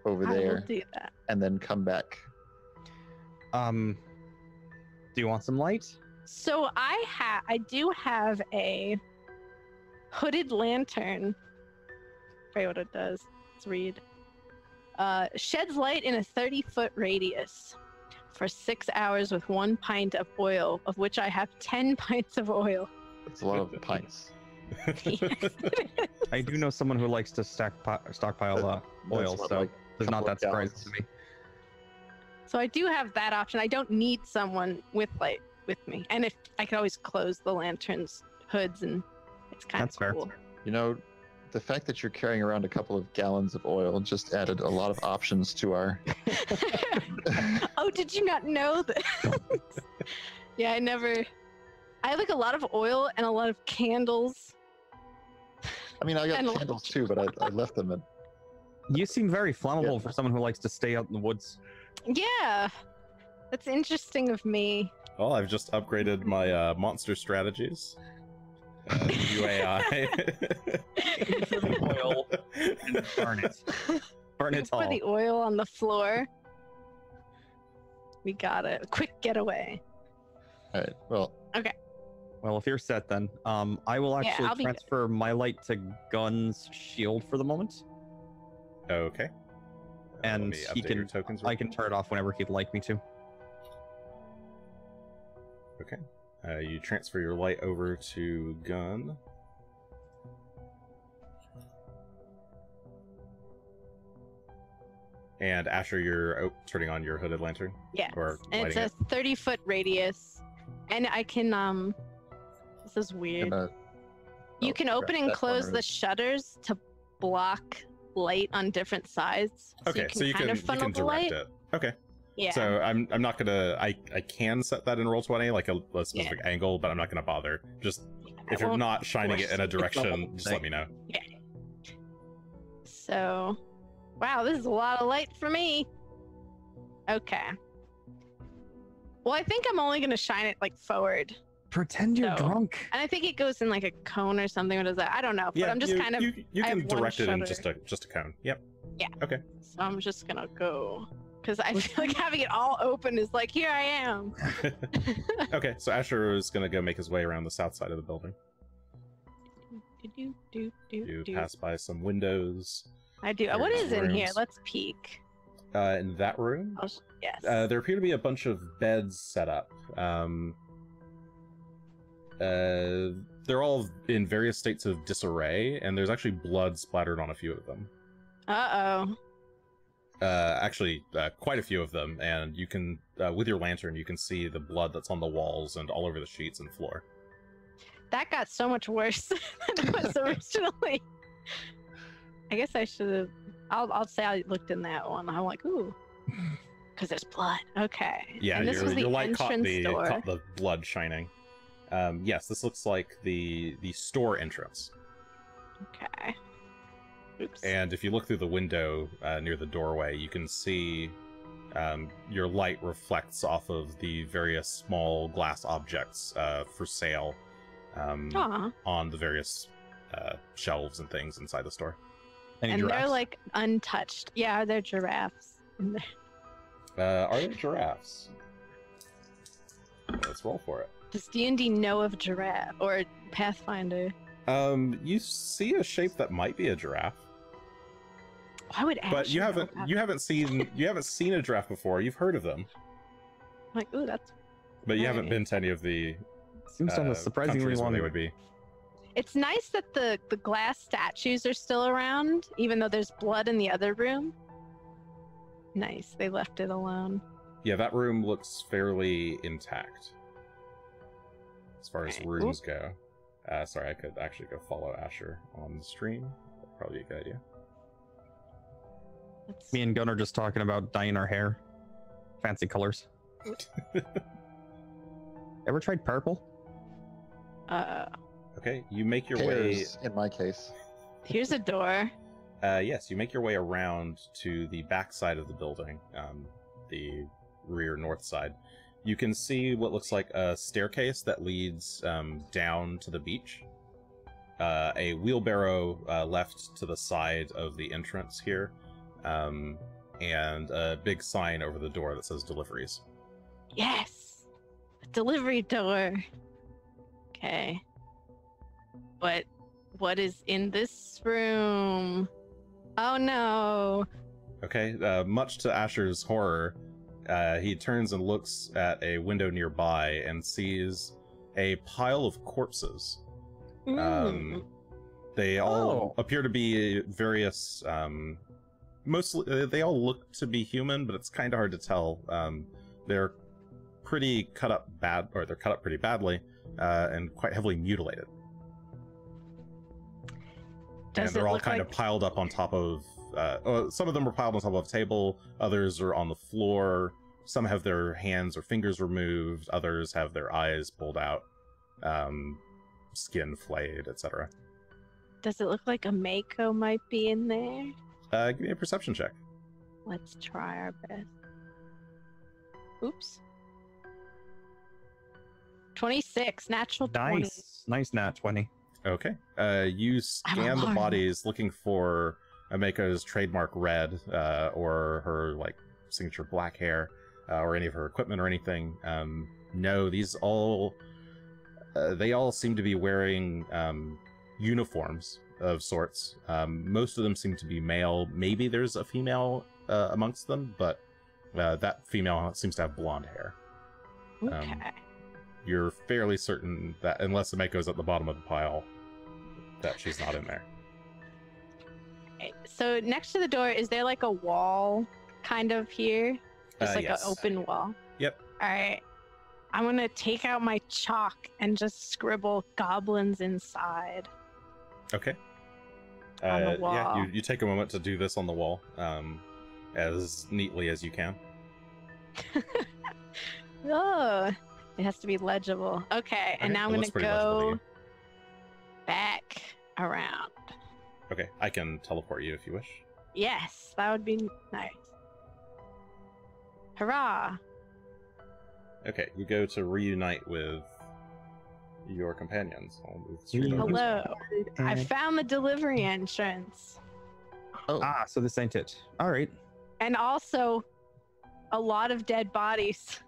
over I will there, do that. and then come back? Do you want some light? So I do have a hooded lantern. Forget what it does. Let's read. Sheds light in a 30-foot radius for 6 hours with 1 pint of oil, of which I have 10 pints of oil. It's a lot of pints. Yes, it is. I do know someone who likes to stockpile That's oil, what, so like, it's not couple that of surprising gallons. to me. So I do have that option. I don't need someone with light with me, and if I could always close the lanterns hoods, and it's kind That's of fair. cool. You know, the fact that you're carrying around a couple of gallons of oil just added a lot of options to our. Oh, did you not know that? Yeah, I have like a lot of oil and a lot of candles. I mean, I got And candles too, but I left them at. You seem very flammable Yeah. for someone who likes to stay out in the woods. Yeah, that's interesting of me. Well, I've just upgraded my monster strategies. UAI. For the oil and burn it. Burn it all. Put the oil on the floor. We got it. Quick getaway. All right. Well, Well, if you're set, then I will Yeah, actually I'll be good. transfer my light to Gunn's shield for the moment, Okay. and let me he update your can. tokens. I can turn it off whenever he'd like me to. Okay. You transfer your light over to Gunn. And Asher, you're turning on your hooded lantern? Yes. Or And it's lighting a 30-foot radius. And I can this is weird. You can open and close the shutters to block light on different sides. Okay, so you kind can, of you funnel can the direct light. it. Okay. Yeah. So I'm not gonna I can set that in Roll20, like a specific angle, but I'm not gonna bother. Just if you're not shining it in a direction, just let me know. Yeah. So, wow, this is a lot of light for me. Okay. Well, I think I'm only gonna shine it like forward, Pretend you're So- drunk. and I think it goes in like a cone or something. What is that? I don't know. But I'm just kind of. you I can have one direct it in shutter. just a cone. Yep. So I'm just gonna go because I feel like having it all open is like, here I am. Okay, so Asher is gonna go make his way around the south side of the building. You pass by some windows. I do. What Various is in here? rooms. Let's peek. In that room, Yes. there appear to be a bunch of beds set up. They're all in various states of disarray, and there's actually blood splattered on a few of them. Uh-oh. Actually, quite a few of them, and you can, with your lantern, you can see the blood that's on the walls and all over the sheets and floor. That got so much worse than it was originally. I guess I should have. I'll say I looked in that one. I'm like, ooh, because there's blood. Okay. Yeah, and this was the your light caught entrance door. caught the blood shining. Yes, this looks like the store entrance. Okay. Oops. And if you look through the window near the doorway, you can see your light reflects off of the various small glass objects for sale Aw. on the various shelves and things inside the store. Any And they're giraffes? like untouched. Yeah, they're giraffes. in there. Are there giraffes? Let's roll for it. Does D&D know of giraffe or Pathfinder? You see a shape that might be a giraffe, Why would Ash but you know haven't about seen a giraffe before. You've heard of them, I'm like, ooh, that's. but you haven't Right. been to any of the Seems to have a surprisingly countries where long. they would be. It's nice that the glass statues are still around, even though there's blood in the other room. Nice, they left it alone. Yeah, that room looks fairly intact as far as Okay. rooms go. Sorry, I could actually go follow Asher on the stream. That'd probably be a good idea. Let's- Me and Gunn are just talking about dyeing our hair. Fancy colors. Ever tried purple? Okay, you make your way. Pears, in my case. Here's a door. Yes, you make your way around to the back side of the building, the rear north side. You can see what looks like a staircase that leads down to the beach. A wheelbarrow left to the side of the entrance here, and a big sign over the door that says deliveries. Yes, a delivery door. Okay. What is in this room? Oh no. Okay, much to Asher's horror, he turns and looks at a window nearby and sees a pile of corpses. Mm. They all appear to be various, mostly, they all look to be human, but it's kind of hard to tell. They're pretty cut up they're cut up pretty badly, and quite heavily mutilated. Does And they're it all look kind like of piled up on top of, some of them are piled on top of a table, others are on the floor, some have their hands or fingers removed, others have their eyes pulled out, skin flayed, etc. Does it look like a Mako might be in there? Give me a perception check. Let's try our best. Oops. 26, natural 20. Nice nat 20. Okay. You scan the alarmed. bodies looking for Ameko's trademark red, or her like signature black hair, or any of her equipment or anything. No, these all they all seem to be wearing uniforms of sorts. Most of them seem to be male. Maybe there's a female amongst them, but that female seems to have blonde hair. Okay. You're fairly certain that unless Ameko's at the bottom of the pile, that she's not in there. Okay, so next to the door, is there like a wall kind of here? Just like Yes. an open wall? Yep. All right. I'm going to take out my chalk and just scribble goblins inside. Okay. On the Yeah, wall. you take a moment to do this on the wall, as neatly as you can. Oh, it has to be legible. Okay, and Okay, now I'm it going looks to pretty legible to go you. back around. Okay, I can teleport you if you wish. Yes, that would be nice. Hurrah! Okay, you go to reunite with your companions. I'll move the screen over. Hello. I And- found the delivery entrance. Oh, Ah, so this ain't it. All right. And also a lot of dead bodies.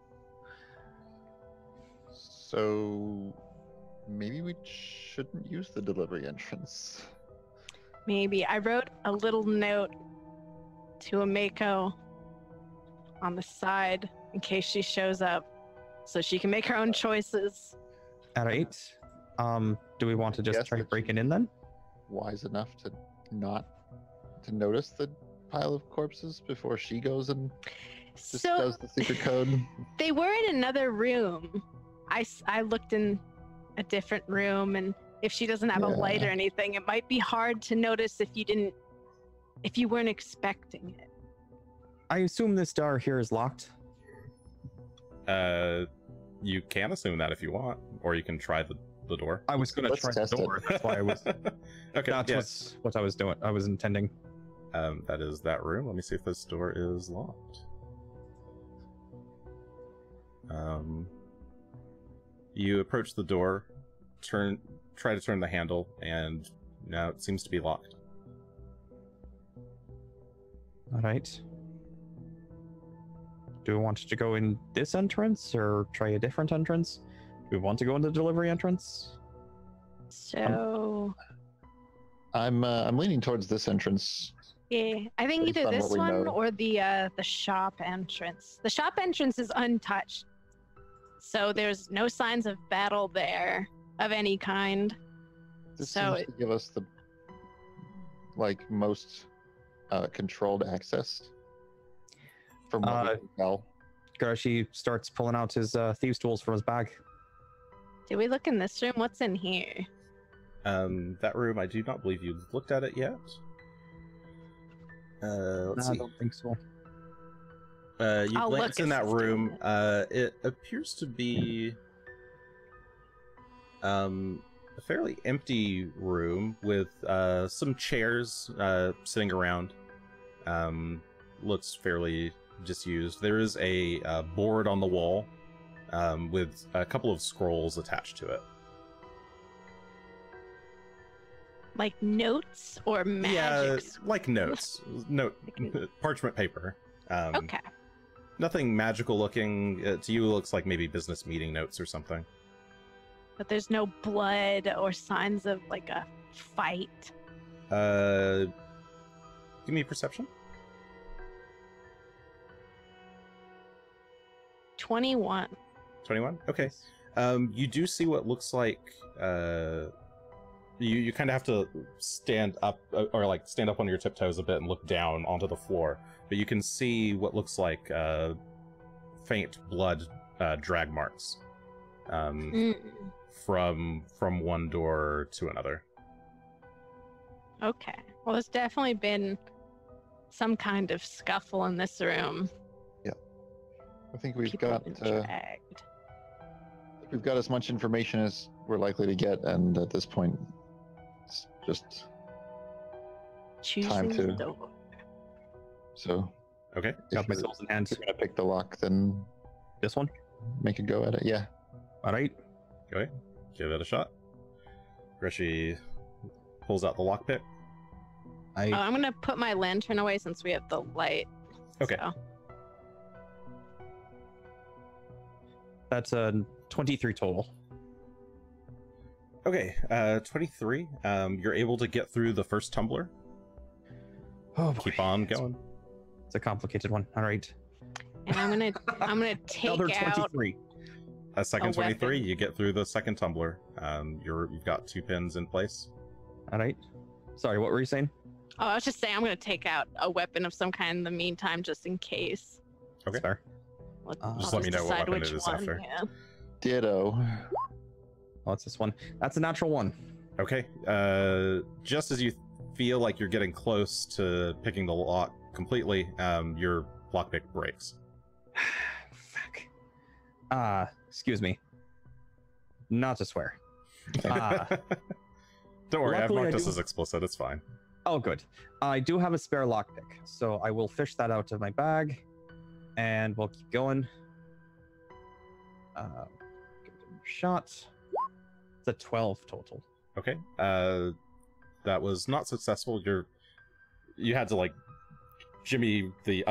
so maybe we shouldn't use the delivery entrance. Maybe. I wrote a little note to Ameko on the side in case she shows up so she can make her own choices. All right. Do we want to just Guess try that breaking in then? Wise enough to not to notice the pile of corpses before she goes and just So does the secret code. they were in another room. I looked in a different room, and if she doesn't have a light or Yeah. anything, it might be hard to notice if you weren't expecting it. I assume this door here is locked. You can assume that if you want, or you can try the door. I was gonna Let's try the test it. door. That's why I was. Okay, That yeah. was what I was doing. I was intending. That is that room. Let me see if this door is locked. You approach the door, try to turn the handle, and no, it seems to be locked. All right. Do we want to go in this entrance or try a different entrance? Do we want to go in the delivery entrance? So I'm leaning towards this entrance. yeah, I think Based either on what this we one know. or the shop entrance. The shop entrance is untouched, so there's no signs of battle there of any kind. This So seems to give us the most controlled access from what we can tell. Greshy starts pulling out his thieves' tools from his bag. Did we look in this room? What's in here? That room, I do not believe you've looked at it yet. Let's I see. don't think so. You I'll glance look in as that he's doing room. It appears to be a fairly empty room with some chairs sitting around. Looks fairly disused. There is a board on the wall with a couple of scrolls attached to it. Like notes or magic? Yeah, like notes, parchment paper. Okay. Nothing magical looking. To you, it looks like maybe business meeting notes or something. But there's no blood or signs of like a fight. Give me perception. 21. 21. Okay. You do see what looks like. You kind of have to stand up or like stand up on your tiptoes a bit and look down onto the floor, but you can see what looks like faint blood drag marks from one door to another. Okay. Well, there's definitely been some kind of scuffle in this room. I think we've People got have been dragged. we've got as much information as we're likely to get, and at this point, it's just Choosing to- the door. so. Okay. Got my If tools in hand. you're gonna pick the lock, then This one? Make a go at it. Yeah. All right. Okay, give it a shot. Greshy pulls out the lockpick. I'm gonna put my lantern away since we have the light. Okay. So. That's a 23 total. Okay, 23. You're able to get through the first tumbler. Oh, boy. Keep on going. It's a complicated one. All right. And I'm gonna take Another out 23. A second A 23, weapon. you get through the second tumbler. You've got 2 pins in place. All right. Sorry, what were you saying? Oh, I was just saying I'm gonna take out a weapon of some kind in the meantime, just in case. Okay. Fair. Just let me know what decide weapon which it is one, after. yeah. Ditto. What's this one? That's a natural 1. Okay, just as you feel like you're getting close to picking the lock completely, your lockpick breaks. Fuck. Excuse me. Not to swear. Don't worry, I've luckily marked I this do- as explicit, it's fine. Oh, good. I do have a spare lockpick, so I will fish that out of my bag, and we'll keep going. Give it a shot. It's a 12 total. Okay, that was not successful. You had to, like, jimmy the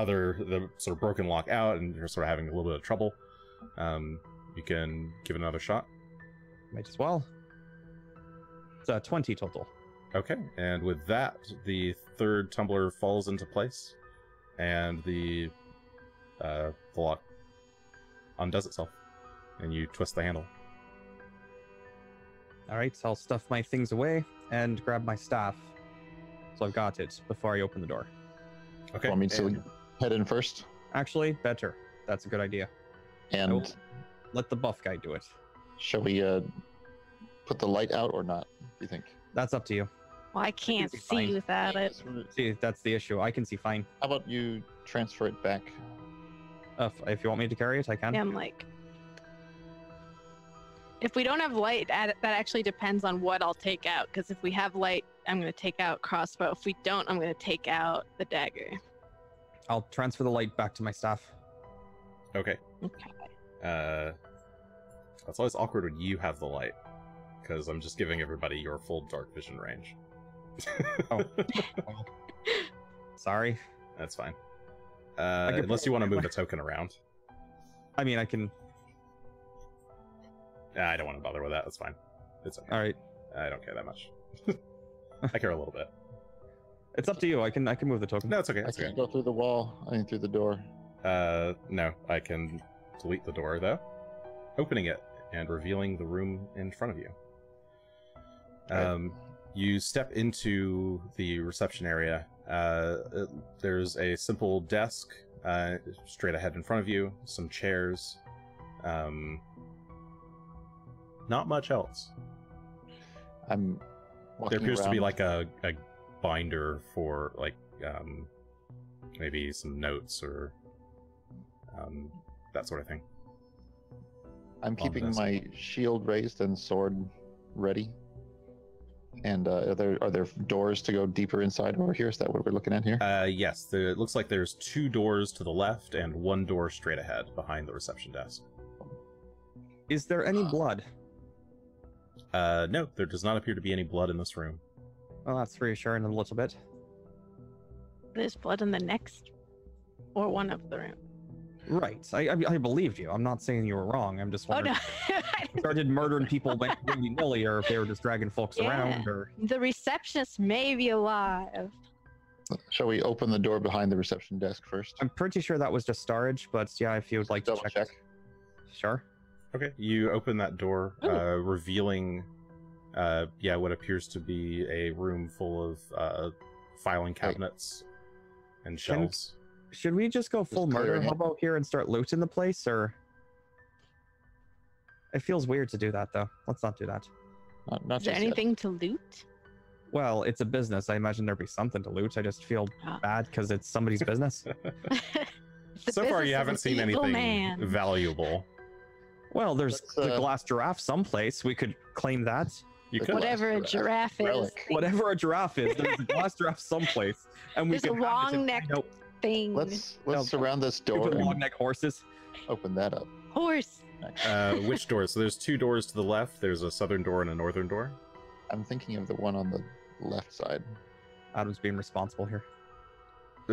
sort of broken lock out, and you're sort of having a little bit of trouble. You can give it another shot. Might as well. It's a 20 total. Okay, and with that, the third tumbler falls into place, and the lock undoes itself, and you twist the handle. All right, so I'll stuff my things away and grab my staff. So I've got it before I open the door. Okay. Want me to and- head in first? Actually, better. That's a good idea. And Nope. Let the buff guy do it. shall we put the light out or not? Do you think? That's up to you. Well, I can't see see fine. without it. See, that's the issue. I can see fine. How about you transfer it back? If you want me to carry it, I can. Yeah, I'm like, if we don't have light, that actually depends on what I'll take out. Because if we have light, I'm gonna take out crossbow. If we don't, I'm gonna take out the dagger. I'll transfer the light back to my staff. Okay. Okay. That's always awkward when you have the light, because I'm just giving everybody your full dark vision range. Oh. Sorry. That's fine. can Unless you want to move a token around. I mean, I can. I don't want to bother with that. That's fine. It's okay. All right. I don't care that much. I care a little bit. It's up to you. I can move the token. No, it's okay. I It's can't okay. go through the wall. I mean, through the door. No, I can delete the door though, opening it and revealing the room in front of you. Right. You step into the reception area. There's a simple desk straight ahead in front of you, some chairs. Not much else. I'm walking There appears to be around. like a binder for like maybe some notes or that sort of thing. I'm keeping desk. my shield raised and sword ready. And are there doors to go deeper inside over here? Is that what we're looking at here? Yes, it looks like there's 2 doors to the left and 1 door straight ahead behind the reception desk. Is there any blood? No, there does not appear to be any blood in this room. Well, that's reassuring a little bit. There's blood in the next or one of the room. Right. I believed you. I'm not saying you were wrong. I'm just Oh wondering no. if you started murdering people willy-nilly, or if they were just dragging folks Yeah. around, or The receptionist may be alive. Shall we open the door behind the reception desk first? I'm pretty sure that was just storage. But yeah, if you would like to Double check. check. Sure. Okay, you open that door, revealing what appears to be a room full of filing cabinets and shelves. Should we just go full murder clearing it. hobo here and start looting the place, or? It feels weird to do that, though. Let's not do that. Not Is there just yet. anything to loot? Well, it's a business. I imagine there'd be something to loot. I just feel Ah. bad because it's somebody's business. It's the So far, business you of haven't an seen evil anything man. valuable. Well, there's Let's, the glass giraffe someplace. We could claim that. You The could. Whatever a Glass giraffe is. relic. Whatever a giraffe is, there's a glass giraffe someplace, and we There's a can long neck thing. Let's No, surround this door stupid long and neck horses. open that up. Horse. Which doors? So there's 2 doors to the left. There's a southern door and a northern door. I'm thinking of the one on the left side. Adam's being responsible here.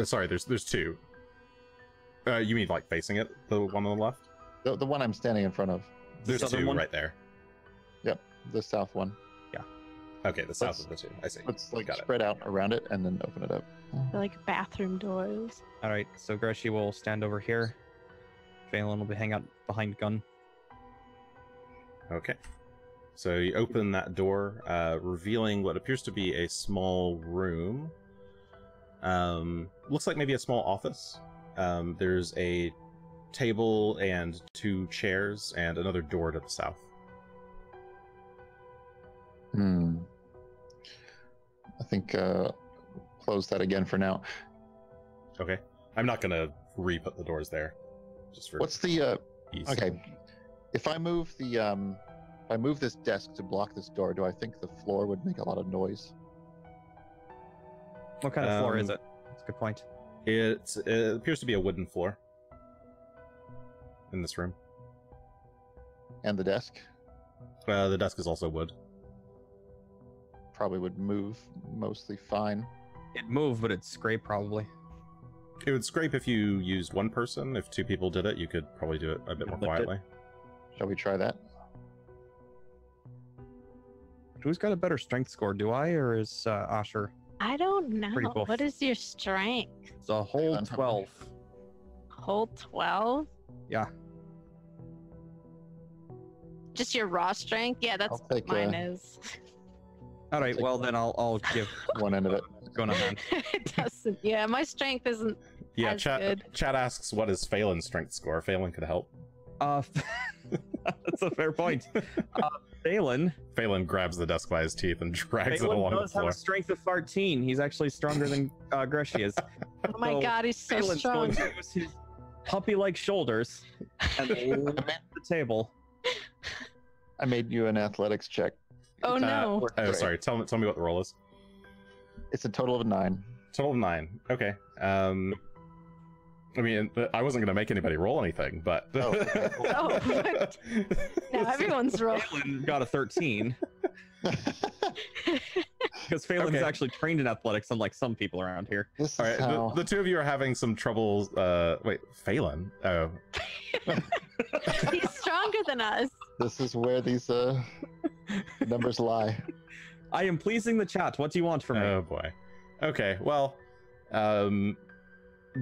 Sorry, there's 2. You mean like facing it? The one on the left? The one I'm standing in front of. There's southern 2 one? right there. Yep, the south one. Okay, the south of the 2. I see. Let's like Got it. spread out around it and then open it up. They're like bathroom doors. All right, so Greshy will stand over here. Phelan will be hang out behind Gunn. Okay. So you open that door, revealing what appears to be a small room. Looks like maybe a small office. There's a table and 2 chairs and another door to the south. I think close that again for now. Okay. I'm not gonna re-put the doors there. Just for What's the ease. okay? If I move this desk to block this door, do I think the floor would make a lot of noise? What kind of floor is it? That's a good point. It appears to be a wooden floor in this room. And the desk The desk is also wood. probably would move mostly fine. It'd move, but it'd scrape probably. It would scrape if you used 1 person. If 2 people did it, you could probably do it a bit more Lift it. quietly. Shall we try that? Who's got a better strength score? Do I or is Asher? I don't Pretty know. buff. What is your strength? It's a whole Phelan, probably. 12. Whole 12? Yeah. Just your raw strength? Yeah, that's I'll what take, mine is. All right. Take Well, then I'll give One end of it. Gunn a hand. It doesn't. Yeah, my strength isn't. Yeah, That's good. chat asks what is Phelan's strength score. Phelan could help. That's a fair point. Phelan Phelan grabs the desk by his teeth and drags it Phelan along the does have floor. a strength of 13. He's actually stronger than Greshy is. Oh my So, god, he's so Phelan's strong. going to use his puppy-like shoulders and lift the table. I made you an athletics check. Oh no. Oh, sorry. Tell me what the roll is. It's a total of 9. Total of 9. Okay. I mean, I wasn't going to make anybody roll anything, but... Oh, okay, cool. Oh, what? Now everyone's rolling. Phelan got a 13 because Phelan is Okay. actually trained in athletics, unlike some people around here. This is All right, how... the 2 of you are having some trouble... wait, Phelan? Oh. He's stronger than us. This is where these numbers lie. I am pleasing the chat. What do you want from me? Oh, boy. Okay, well...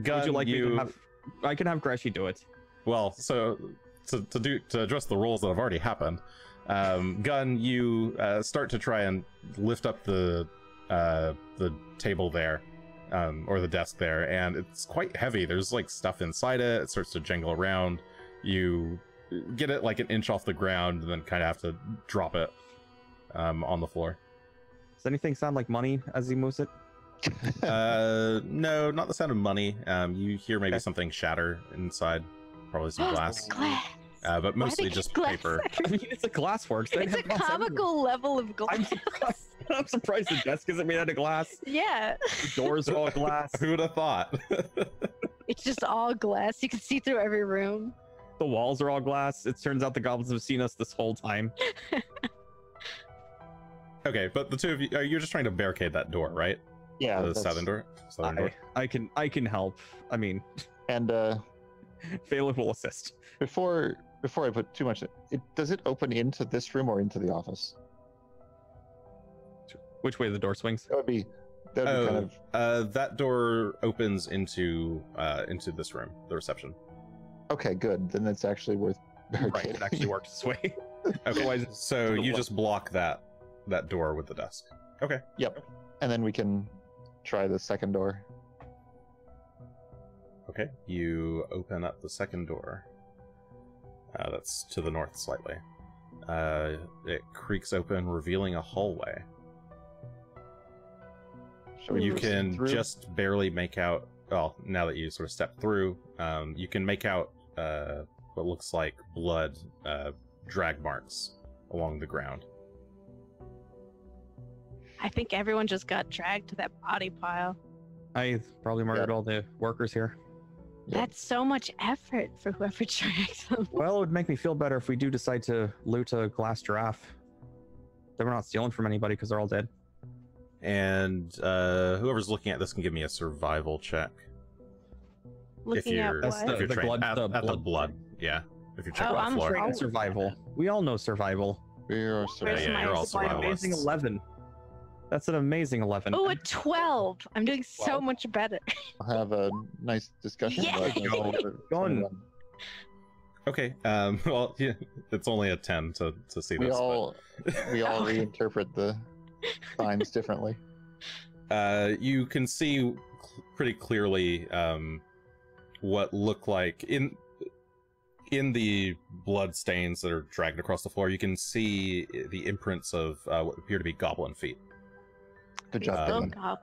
Gunn, Would you like me to have? I can have Greshy do it. Well, so to address the rolls that have already happened, Gunn, you start to try and lift up the table there, or the desk there, and it's quite heavy. There's like stuff inside it. It starts to jangle around. You get it like an inch off the ground, and then kind of have to drop it on the floor. Does anything sound like money as he moves it? No, not the sound of money. You hear maybe Okay. something shatter inside, probably some glass, Glass. but mostly they just keep glass paper. I mean, it's a glassworks. They It's a have glass everywhere. comical level of glass. I'm surprised. I'm surprised the desk isn't made out of glass. Yeah. The doors are all glass. Who would have thought? It's just all glass. You can see through every room. The walls are all glass. It turns out the goblins have seen us this whole time. Okay, but the 2 of you, you're just trying to barricade that door, right? Yeah. The that's- southern door. Southern door. I can help. I mean, And Phelan will assist. before I put too much, does it open into this room or into the office? Which way the door swings? That would be kind of That door opens into this room, the reception. okay. Good. Then it's actually worth Right, barricading. it actually works this way. Okay, Otherwise, so to the you left. just block that door with the desk. Okay. Yep. And then we can try the second door. Okay, you open up the second door. That's to the north slightly. It creaks open, revealing a hallway. Shall we You proceed can through? just barely make out. Well, now that you sort of step through, you can make out what looks like blood drag marks along the ground. I think everyone just got dragged to that body pile. I probably murdered all the workers here. Yeah. That's so much effort for whoever dragged them. Well, it would make me feel better if we do decide to loot a glass giraffe. Then we're not stealing from anybody because they're all dead. And whoever's looking at this can give me a survival check. Looking at That's what? If you're The trained blood- at the the blood blood. thing. Yeah. If you're checking Oh, the I'm floor. trained. Trained survival. We all know survival. We are Where's Yeah, my you're all survival? Amazing survivalists. 11. That's an amazing 11. Oh, a 12. I'm doing so 12. much better. We'll have a nice discussion. Yay! about Gunn. Okay. Well, yeah, it's only a 10 to see We this. all reinterpret the signs differently. You can see pretty clearly what look like in the blood stains that are dragged across the floor. You can see the imprints of what appear to be goblin feet. Good job, Oh, Phelan. God.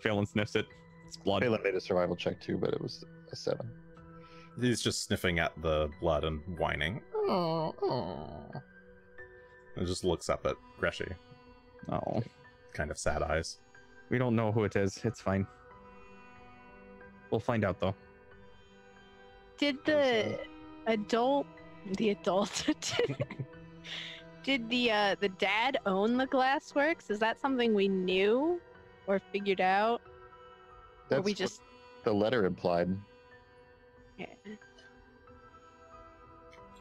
Phelan sniffs it. It's blood. Phelan made a survival check too, but it was a 7. He's just sniffing at the blood and whining. And just looks up at Greshy, Oh, kind of sad eyes. we don't know who it is. It's fine. We'll find out though. Did the adult did the dad own the glassworks? Is that something we knew or figured out? Or That's we what just the letter implied. yeah.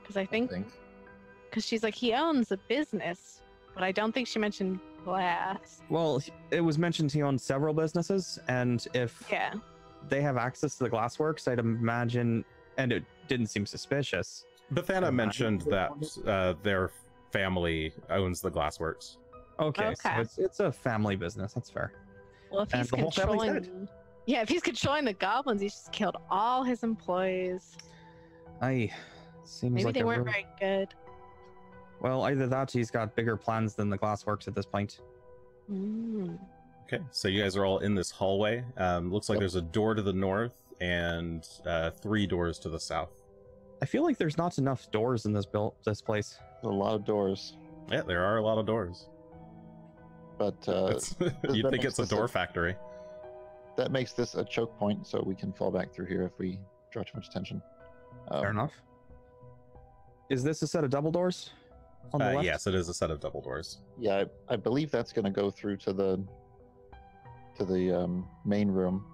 Because I think because she's like he owns a business, but I don't think she mentioned glass. Well, it was mentioned he owns several businesses, and if Yeah. they have access to the glassworks, I'd imagine, and it didn't seem suspicious. Bethana mentioned that their family owns the glassworks. Okay, so Okay. it's a family business. That's fair. Well, if And he's the whole family's controlling, yeah, if he's controlling the goblins, he's just killed all his employees. Seems Maybe like they a weren't really- very good. Well, either that, he's got bigger plans than the glassworks at this point. Mm. Okay, so you guys are all in this hallway. Looks like Yep. there's a door to the north and 3 doors to the south. I feel like there's not enough doors in this place. A lot of doors, Yeah, there are a lot of doors. but You'd that think makes it's a this door factory. that makes this a choke point, so we can fall back through here if we draw too much attention. Fair enough. Is this a set of double doors? On the left? Yes, it is a set of double doors. Yeah, I believe that's going to go through to the main room,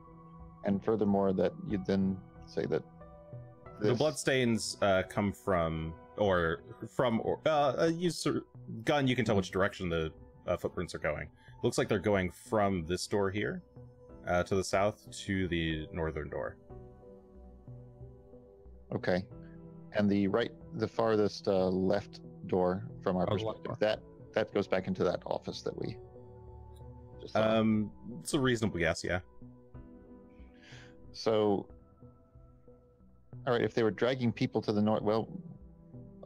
and furthermore, that you'd then say that The bloodstains come from, Gunn, you can tell which direction the footprints are going. Looks like they're going from this door here to the south to the northern door. Okay, and the farthest left door from our Oh, the left perspective, that goes back into that office that we just It's a reasonable guess, yeah. So, all right, if they were dragging people to the north, well,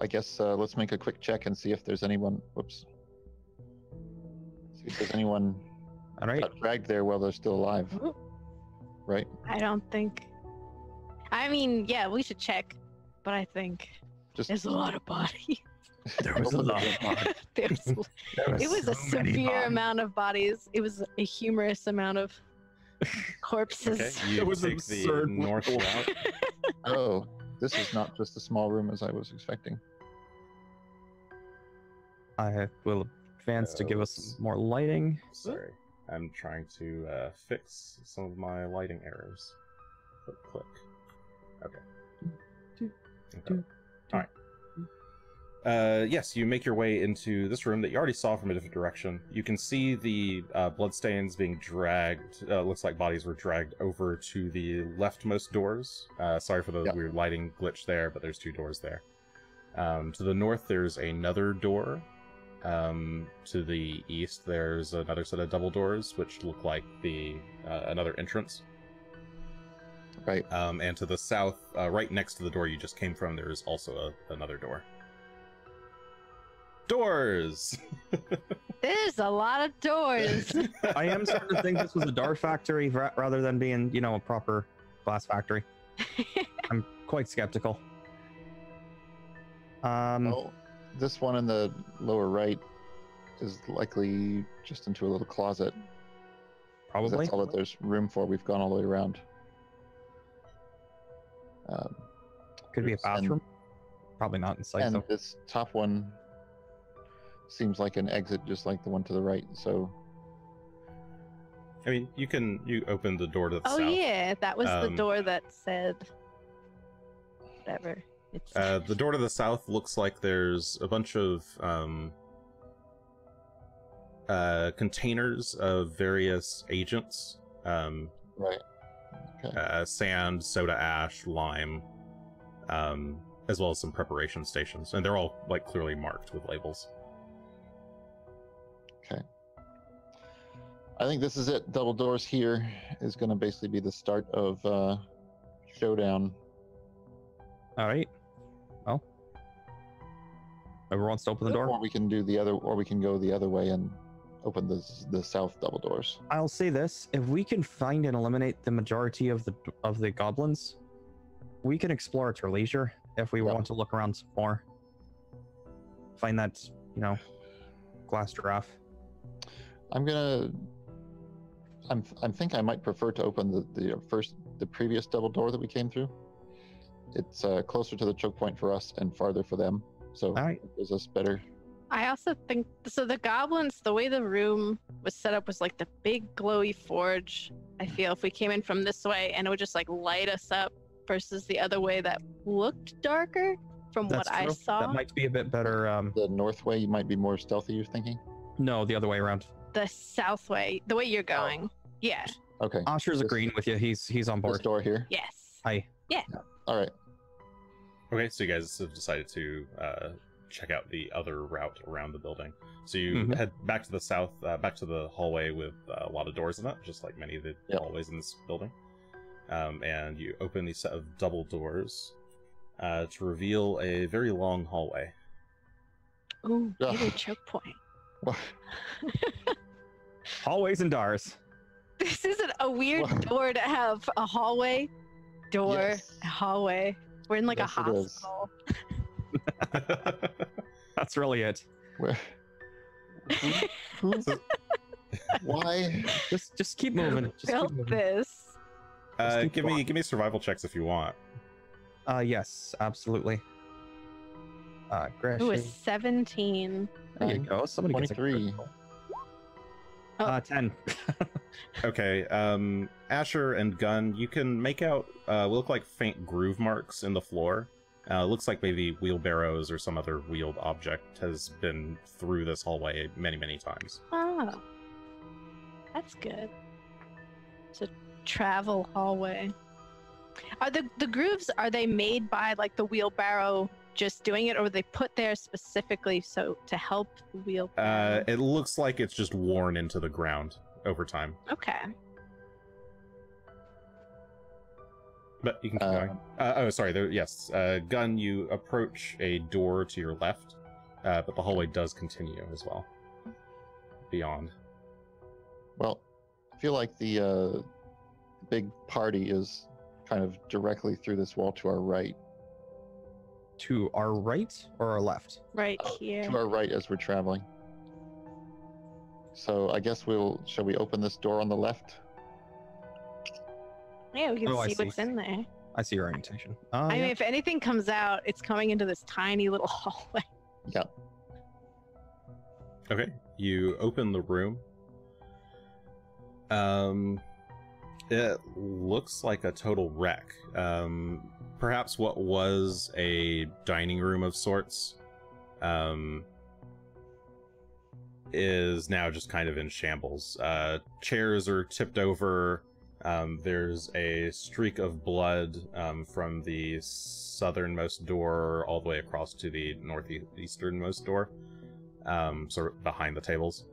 I guess let's make a quick check and see if there's anyone. Whoops. See if there's anyone All right. got dragged there while they're still alive. Ooh. Right? I don't think. I mean, yeah, we should check, but I think Just there's a lot of bodies. There was a lot of bodies. It was a severe amount of bodies. It was a humorous amount of corpses. Okay, you It was take absurd. the north route. Oh, this is not just a small room as I was expecting. I will advance to give us more lighting. Sorry, I'm trying to fix some of my lighting errors. Click. Okay. Alright. Yes, you make your way into this room that you already saw from a different direction. You can see the bloodstains being dragged. Looks like bodies were dragged over to the leftmost doors. Sorry for the Yeah. weird lighting glitch there, but there's 2 doors there. To the north, there's another door. To the east, there's another set of double doors, which look like another entrance. Right. And to the south, right next to the door you just came from, there is also another door. Doors! There's a lot of doors. I am starting to think this was a door factory rather than being, a proper glass factory. I'm quite skeptical. Well, this one in the lower right is likely just into a little closet. 'Cause Probably. That's all that there's room for. We've gone all the way around. Could be a bathroom. Probably not in sight And though. this top one seems like an exit, just like the one to the right. So I mean, you open the door to the Oh south. yeah, that was the Um, door that said whatever. It's The door to the south looks like there's a bunch of containers of various agents. right. Okay. Sand, soda ash, lime, as well as some preparation stations. And they're all like clearly marked with labels. Okay. I think this is it. Double doors here is going to basically be the start of showdown. All right. Well, whoever wants to open the door. Or we can do the other, or we can go the other way and open the south double doors. I'll say this: if we can find and eliminate the majority of the goblins, we can explore at our leisure. If we Yep. want to look around some more, find that glass giraffe. I think I might prefer to open the previous double door that we came through. It's closer to the choke point for us and farther for them, so Alright. it gives us better. I also think so. The goblins, the way the room was set up was like the big glowy forge. I feel if we came in from this way and it would just like light us up versus the other way that looked darker from That's what I true. saw. That might be a bit better. The north way might be more stealthy, you're thinking? No, the other way around. The south way, the way you're going. Yeah. Okay. Asher's This- agreeing with you. He's on This board. door here. Yes. Hi. All right. Okay, so you guys have decided to check out the other route around the building. So you Mhm. head back to the south, back to the hallway with a lot of doors in it, just like many of the Yep. hallways in this building. And you open these set of double doors to reveal a very long hallway. Ooh, Ugh. maybe a choke point. Well, Hallways and doors. This isn't a weird What? door to have a hallway, door, Yes. a hallway. We're in like Yes, a it is. hospital. That's really it. where? Who? Why? Just keep moving. Just keep Built moving. this. Just keep give me survival checks if you want. Yes, absolutely. Greshy. It was 17. There you go. Somebody gets a 23. critical. Oh. 10. Okay, Asher and Gunn, you can make out look like faint groove marks in the floor. Looks like maybe wheelbarrows or some other wheeled object has been through this hallway many, many times. Oh. That's good. It's a travel hallway. Are the grooves, are they made by like the wheelbarrow just doing it, or were they put there specifically so to help the wheelbarrow? It looks like it's just worn into the ground over time. Okay. But you can keep going. Oh, sorry. Yes. Gunn, you approach a door to your left, but the hallway does continue as well. Beyond. Well, I feel like the big party is kind of directly through this wall to our right. To our right or our left? Right here. To our right as we're traveling. So I guess shall we open this door on the left? Yeah, we can Oh, I see what's see. in there. I see your orientation. I mean, Yeah. if anything comes out, it's coming into this tiny little hallway. Yep. Okay. You open the room. It looks like a total wreck. Perhaps what was a dining room of sorts is now just kind of in shambles. Chairs are tipped over. There's a streak of blood from the southernmost door all the way across to the northeasternmost door, sort of behind the tables.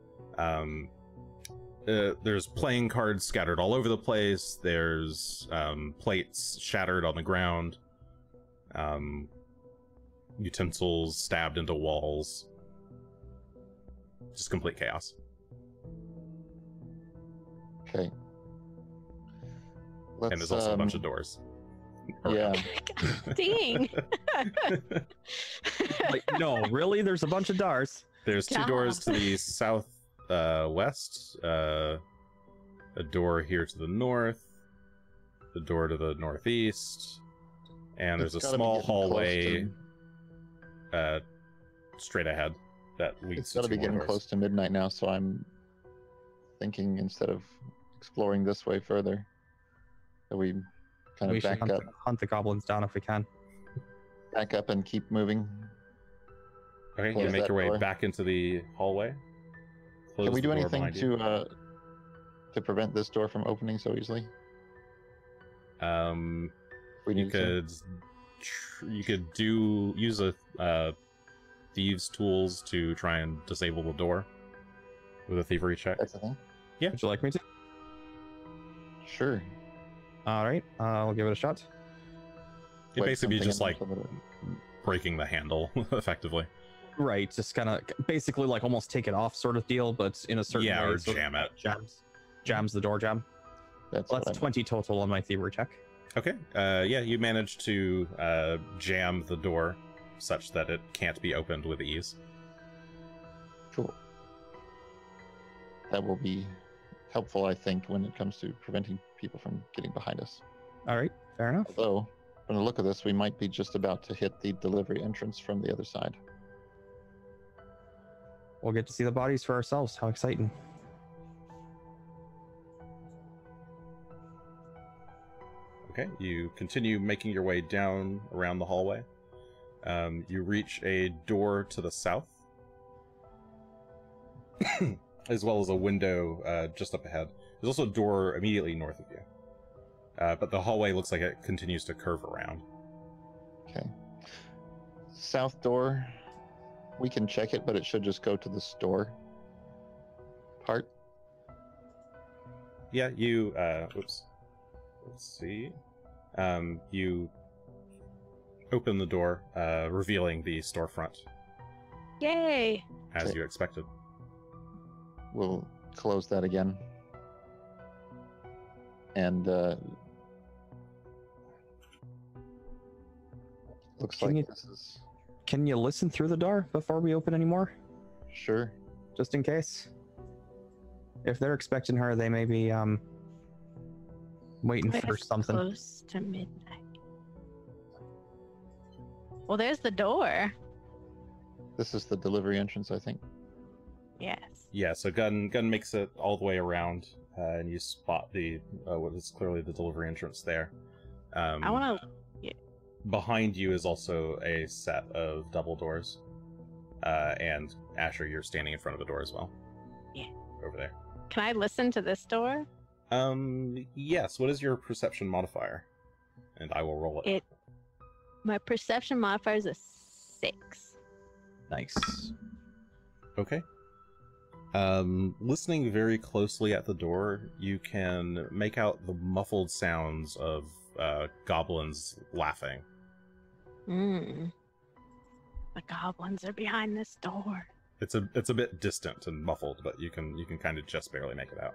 There's playing cards scattered all over the place. There's plates shattered on the ground. Utensils stabbed into walls. Just complete chaos. Okay. Let's, And there's also a bunch of doors. Yeah. Dang. Like, no, really? There's a bunch of doors. There's two God. doors to the south west, a door here to the north, the door to the northeast, And there's a It's gotta be small getting close hallway to- straight ahead that leads It's to got to two be more getting doors. close to midnight now, so I'm thinking instead of exploring this way further, that we kind We of should hunt the goblins down if we can. back up and keep moving. Okay, you Close make that your way door. back into the hallway. Close Can we the do door anything behind you. to prevent this door from opening so easily? If we You needed to. could use a thieves' tools to try and disable the door with a thievery check. That's the thing. Would you like me to? Sure. All right, I'll give it a shot. It Wedge basically something just in like so that it- breaking the handle, effectively. Right, just kind of basically like almost take it off sort of deal, but in a certain Yeah, way. or so that jam it. Jams the door jam. That's Well, what that's I'm- 20 total on my thievery check. Okay. Yeah, you managed to jam the door such that it can't be opened with ease. Cool. That will be helpful, I think, when it comes to preventing people from getting behind us. All right, fair enough. Although, from the look of this, we might be just about to hit the delivery entrance from the other side. We'll get to see the bodies for ourselves. How exciting. Okay, you continue making your way down around the hallway. You reach a door to the south, as well as a window just up ahead. There's also a door immediately north of you. But the hallway looks like it continues to curve around. Okay. South door, we can check it, but it should just go to the store part. Yeah, you, oops. Let's see. You open the door, revealing the storefront, Yay! as Okay. you expected. We'll close that again. And looks Can like you- this is Can you listen through the door before we open any more? sure. Just in case? If they're expecting her, they may be waiting for It's something. close to midnight. Well, there's the door. This is the delivery entrance, I think. Yes. Yeah, so Gunn makes it all the way around, and you spot the what is clearly the delivery entrance there. I want to. Behind you is also a set of double doors, and Asher, you're standing in front of a door as well. Yeah. Over there. Can I listen to this door? Yes. What is your perception modifier? And I will roll it. My perception modifier is a 6. Nice. Okay. Listening very closely at the door, you can make out the muffled sounds of goblins laughing. The goblins are behind this door. It's a bit distant and muffled, but you can kind of just barely make it out.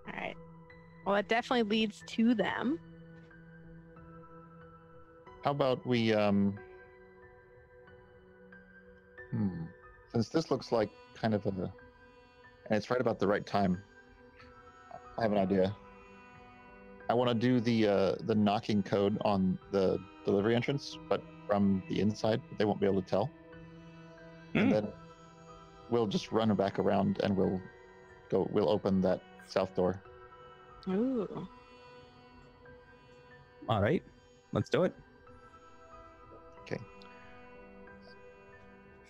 All right. Well, it definitely leads to them. How about we since this looks like kind of and it's right about the right time. I have an idea. I want to do the knocking code on the delivery entrance, but from the inside. They won't be able to tell. And then we'll just run back around and we'll open that south door. Ooh. All right, let's do it. Okay.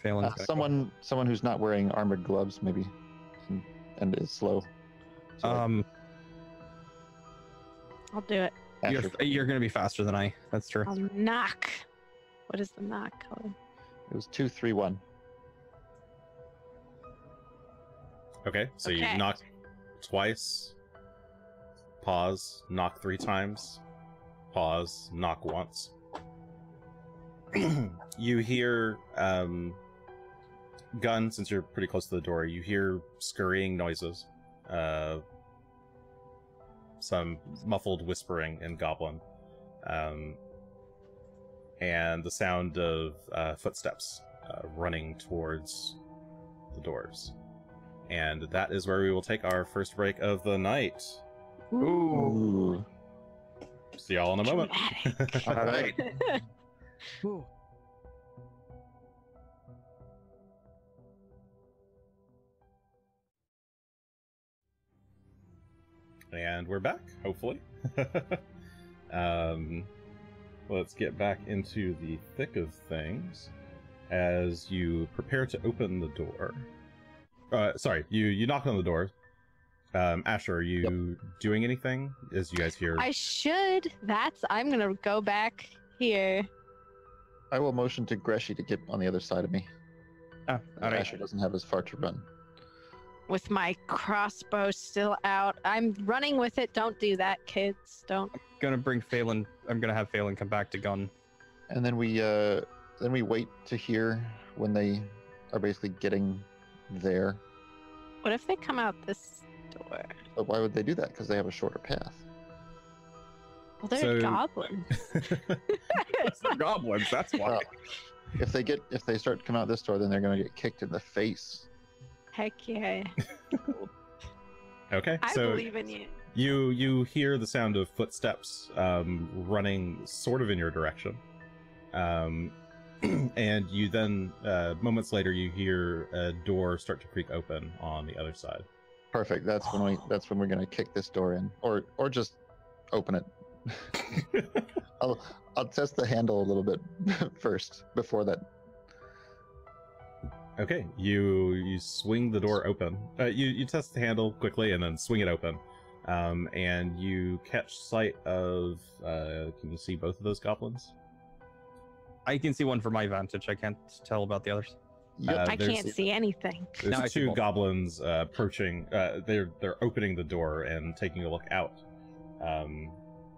Phelan's gonna go. Someone who's not wearing armored gloves, maybe, and is slow. So, I'll do it. Asher, You're gonna be faster than I. That's true. I'll knock. What is the knock code? it was 2, 3, 1. Okay, so Okay. you knock twice, pause, knock 3 times, pause, knock once. You hear, Gunn, since you're pretty close to the door, you hear scurrying noises, some muffled whispering in Goblin, and the sound of footsteps running towards the doors. And that is where we will take our first break of the night. Ooh. See y'all in a moment. Dramatic. All right. Whew. And we're back, hopefully. Let's get back into the thick of things as you prepare to open the door. Sorry, you knock on the door. Asher, are you doing anything as you guys hear? I should. I'm gonna go back here. I will motion to Greshy to get on the other side of me. Oh, all right. Asher doesn't have as far to run. With my crossbow still out. I'm running with it. Don't do that, kids. Don't. Gonna bring Phelan. I'm gonna have Phelan come back to Gunn. And then we wait to hear when they are basically getting there. What if they come out this door? But why would they do that? Because they have a shorter path. Well, they're So- goblins. It's the goblins. That's why. Well, if they start to come out this door, then they're going to get kicked in the face. Heck yeah. Okay, I so believe in you. you hear the sound of footsteps running sort of in your direction. And you then, moments later, you hear a door start to creak open on the other side. Perfect. That's when we're going to kick this door in, or just open it. I'll test the handle a little bit first before that. Okay, you swing the door open. You test the handle quickly and then swing it open. And you catch sight of, can you see both of those goblins? I can see one from my vantage. I can't tell about the others. Yep. I there's- can't see anything. There's Now I see two both. goblins approaching. They're opening the door and taking a look out.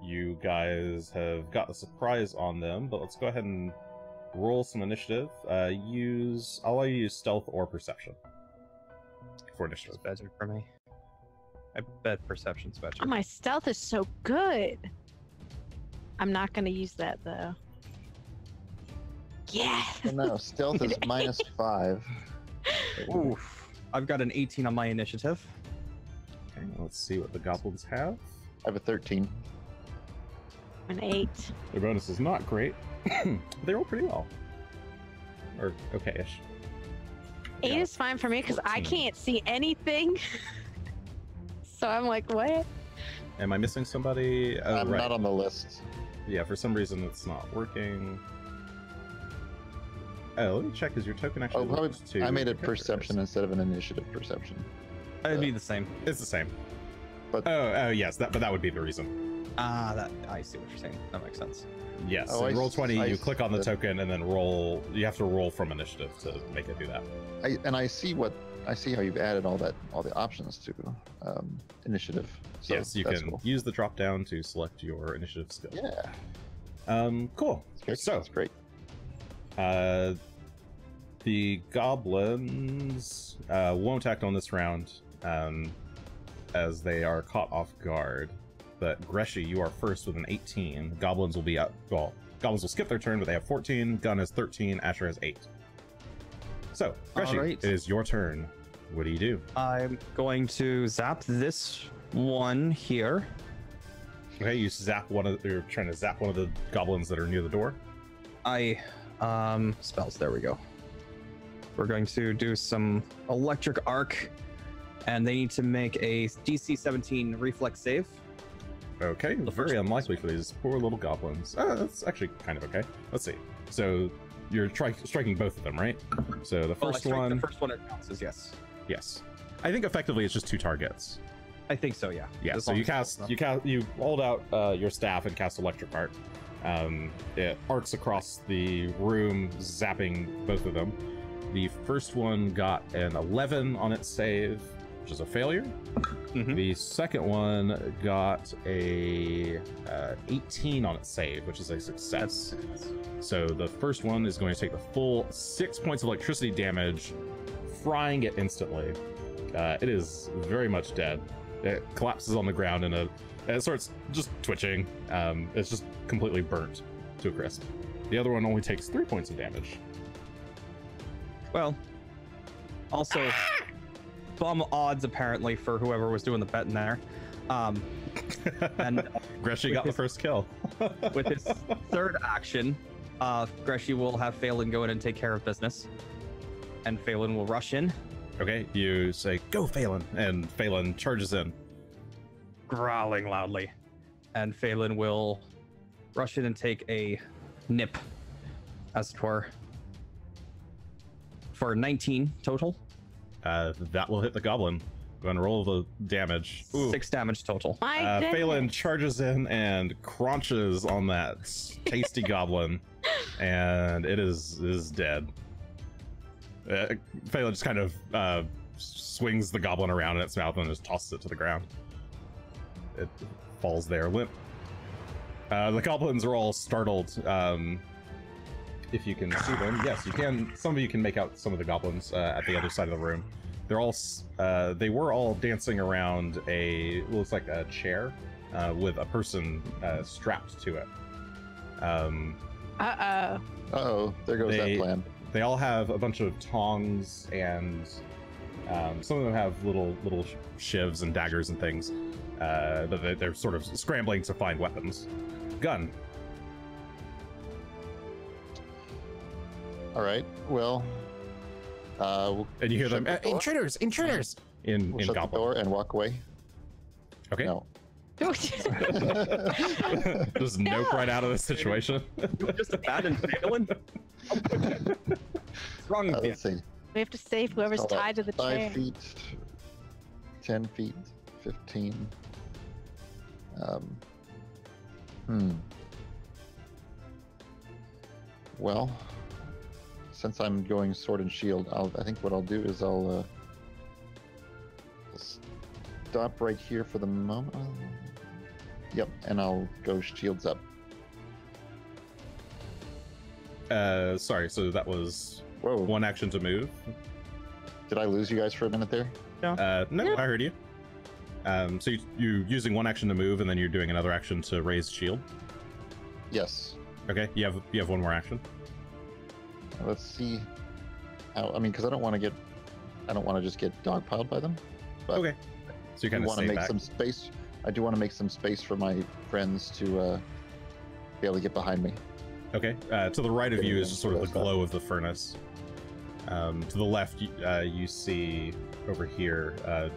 You guys have got the surprise on them, but let's go ahead and roll some initiative. I'll allow you to use stealth or perception for initiative. It's better for me. I bet perception's better. Oh, my stealth is so good. I'm not going to use that, though. Yeah. Well, no, stealth is -5. Oof. I've got an 18 on my initiative. Okay, let's see what the goblins have. I have a 13. An 8. Their bonus is not great. They roll pretty well. Or okay-ish. 8 Yeah, is fine for me because I 14. can't see anything. So I'm like, what? Am I missing somebody? Oh, I'm right. not on the list. Yeah, for some reason it's not working. Oh, let me check. Is your token actually? Oh, probably. linked to I made the it characters? perception instead of an initiative perception. It'd be the same. It's the same. But- oh, yes, but that would be the reason. That I see what you're saying. That makes sense. Yes. Oh, in I roll s- 20, I you s- click on the that- token and then roll. You have to roll from initiative to make it do that. I see how you've added all the options to initiative. So yes, you that's can cool. use the drop down to select your initiative skill. Yeah, Cool. it's great. So, That's great. the goblins won't act on this round, as they are caught off guard. But Greshy, you are first with an 18. Goblins will be up. Well, goblins will skip their turn, but they have 14. Gunn has 13. Asher has 8. So, Greshy, Alright. it is your turn. What do you do? I'm going to zap this one here. Okay, you zap one of. You're trying to zap one of the goblins that are near the door. Spells. There we go. We're going to do some electric arc, and they need to make a DC 17 reflex save. Okay, The very first- unlikely for these poor little goblins. That's actually kind of okay. Let's see. So you're striking both of them, right? So the first one, The first one it counts as yes. yes. I think effectively it's just 2 targets. I think so. Yeah. Yeah. As So long you as it's you hold out your staff and cast electric arc. It arcs across the room, zapping both of them. The first one got an 11 on its save, which is a failure. Mhm. The second one got a 18 on its save, which is a success. So the first one is going to take the full 6 points of electricity damage, frying it instantly. It is very much dead. It collapses on the ground and it starts just twitching. It's just completely burnt to a crisp. The other one only takes 3 points of damage. Well, also, bum odds apparently for whoever was doing the betting there. And Greshy got the first kill. with his third action, Greshy will have Phelan go in and take care of business. And Phelan will rush in, Okay, you say, go Phelan, and Phelan charges in. growling loudly. And Phelan will rush in and take a nip, as it were, for 19 total. That will hit the goblin. Go and roll the damage. Ooh. 6 damage total. My goodness. Phelan charges in and crunches on that tasty goblin, and it is dead. Phelan just kind of swings the goblin around in its mouth and just tosses it to the ground. It falls there limp. The goblins are all startled. If you can see them, yes, you can. Some of you can make out some of the goblins at the other side of the room. They're all they were all dancing around looks like a chair with a person strapped to it. Uh-oh, there goes that plan. They all have a bunch of tongs, and some of them have little shivs and daggers and things, but they're sort of scrambling to find weapons. Gunn. All right, well, And you hear them, shut the door. intruders, intruders, in We'll shut the goblin. door and walk away. Okay. No. Just nope right out of this situation. You just abandoned Phelan? What's wrong with you? Let's see. We have to save whoever's All that. tied to the 5 chair. feet, 10 feet, 15. Well, since I'm going sword and shield, I think what I'll do is I'll stop right here for the moment. Yep, and I'll go shields up. Sorry, so that was Whoa, one action to move. did I lose you guys for a minute there? No, I heard you. So you using one action to move, and then you're doing another action to raise shield. Yes. Okay, you have one more action. Let's see how, because I don't want to just get dogpiled by them. But Okay, so you I kind of want to stay make back. some space. I do want to make some space for my friends to be able to get behind me. Okay, to the right of you is just sort of the That's fine. glow of the furnace. To the left, you see over here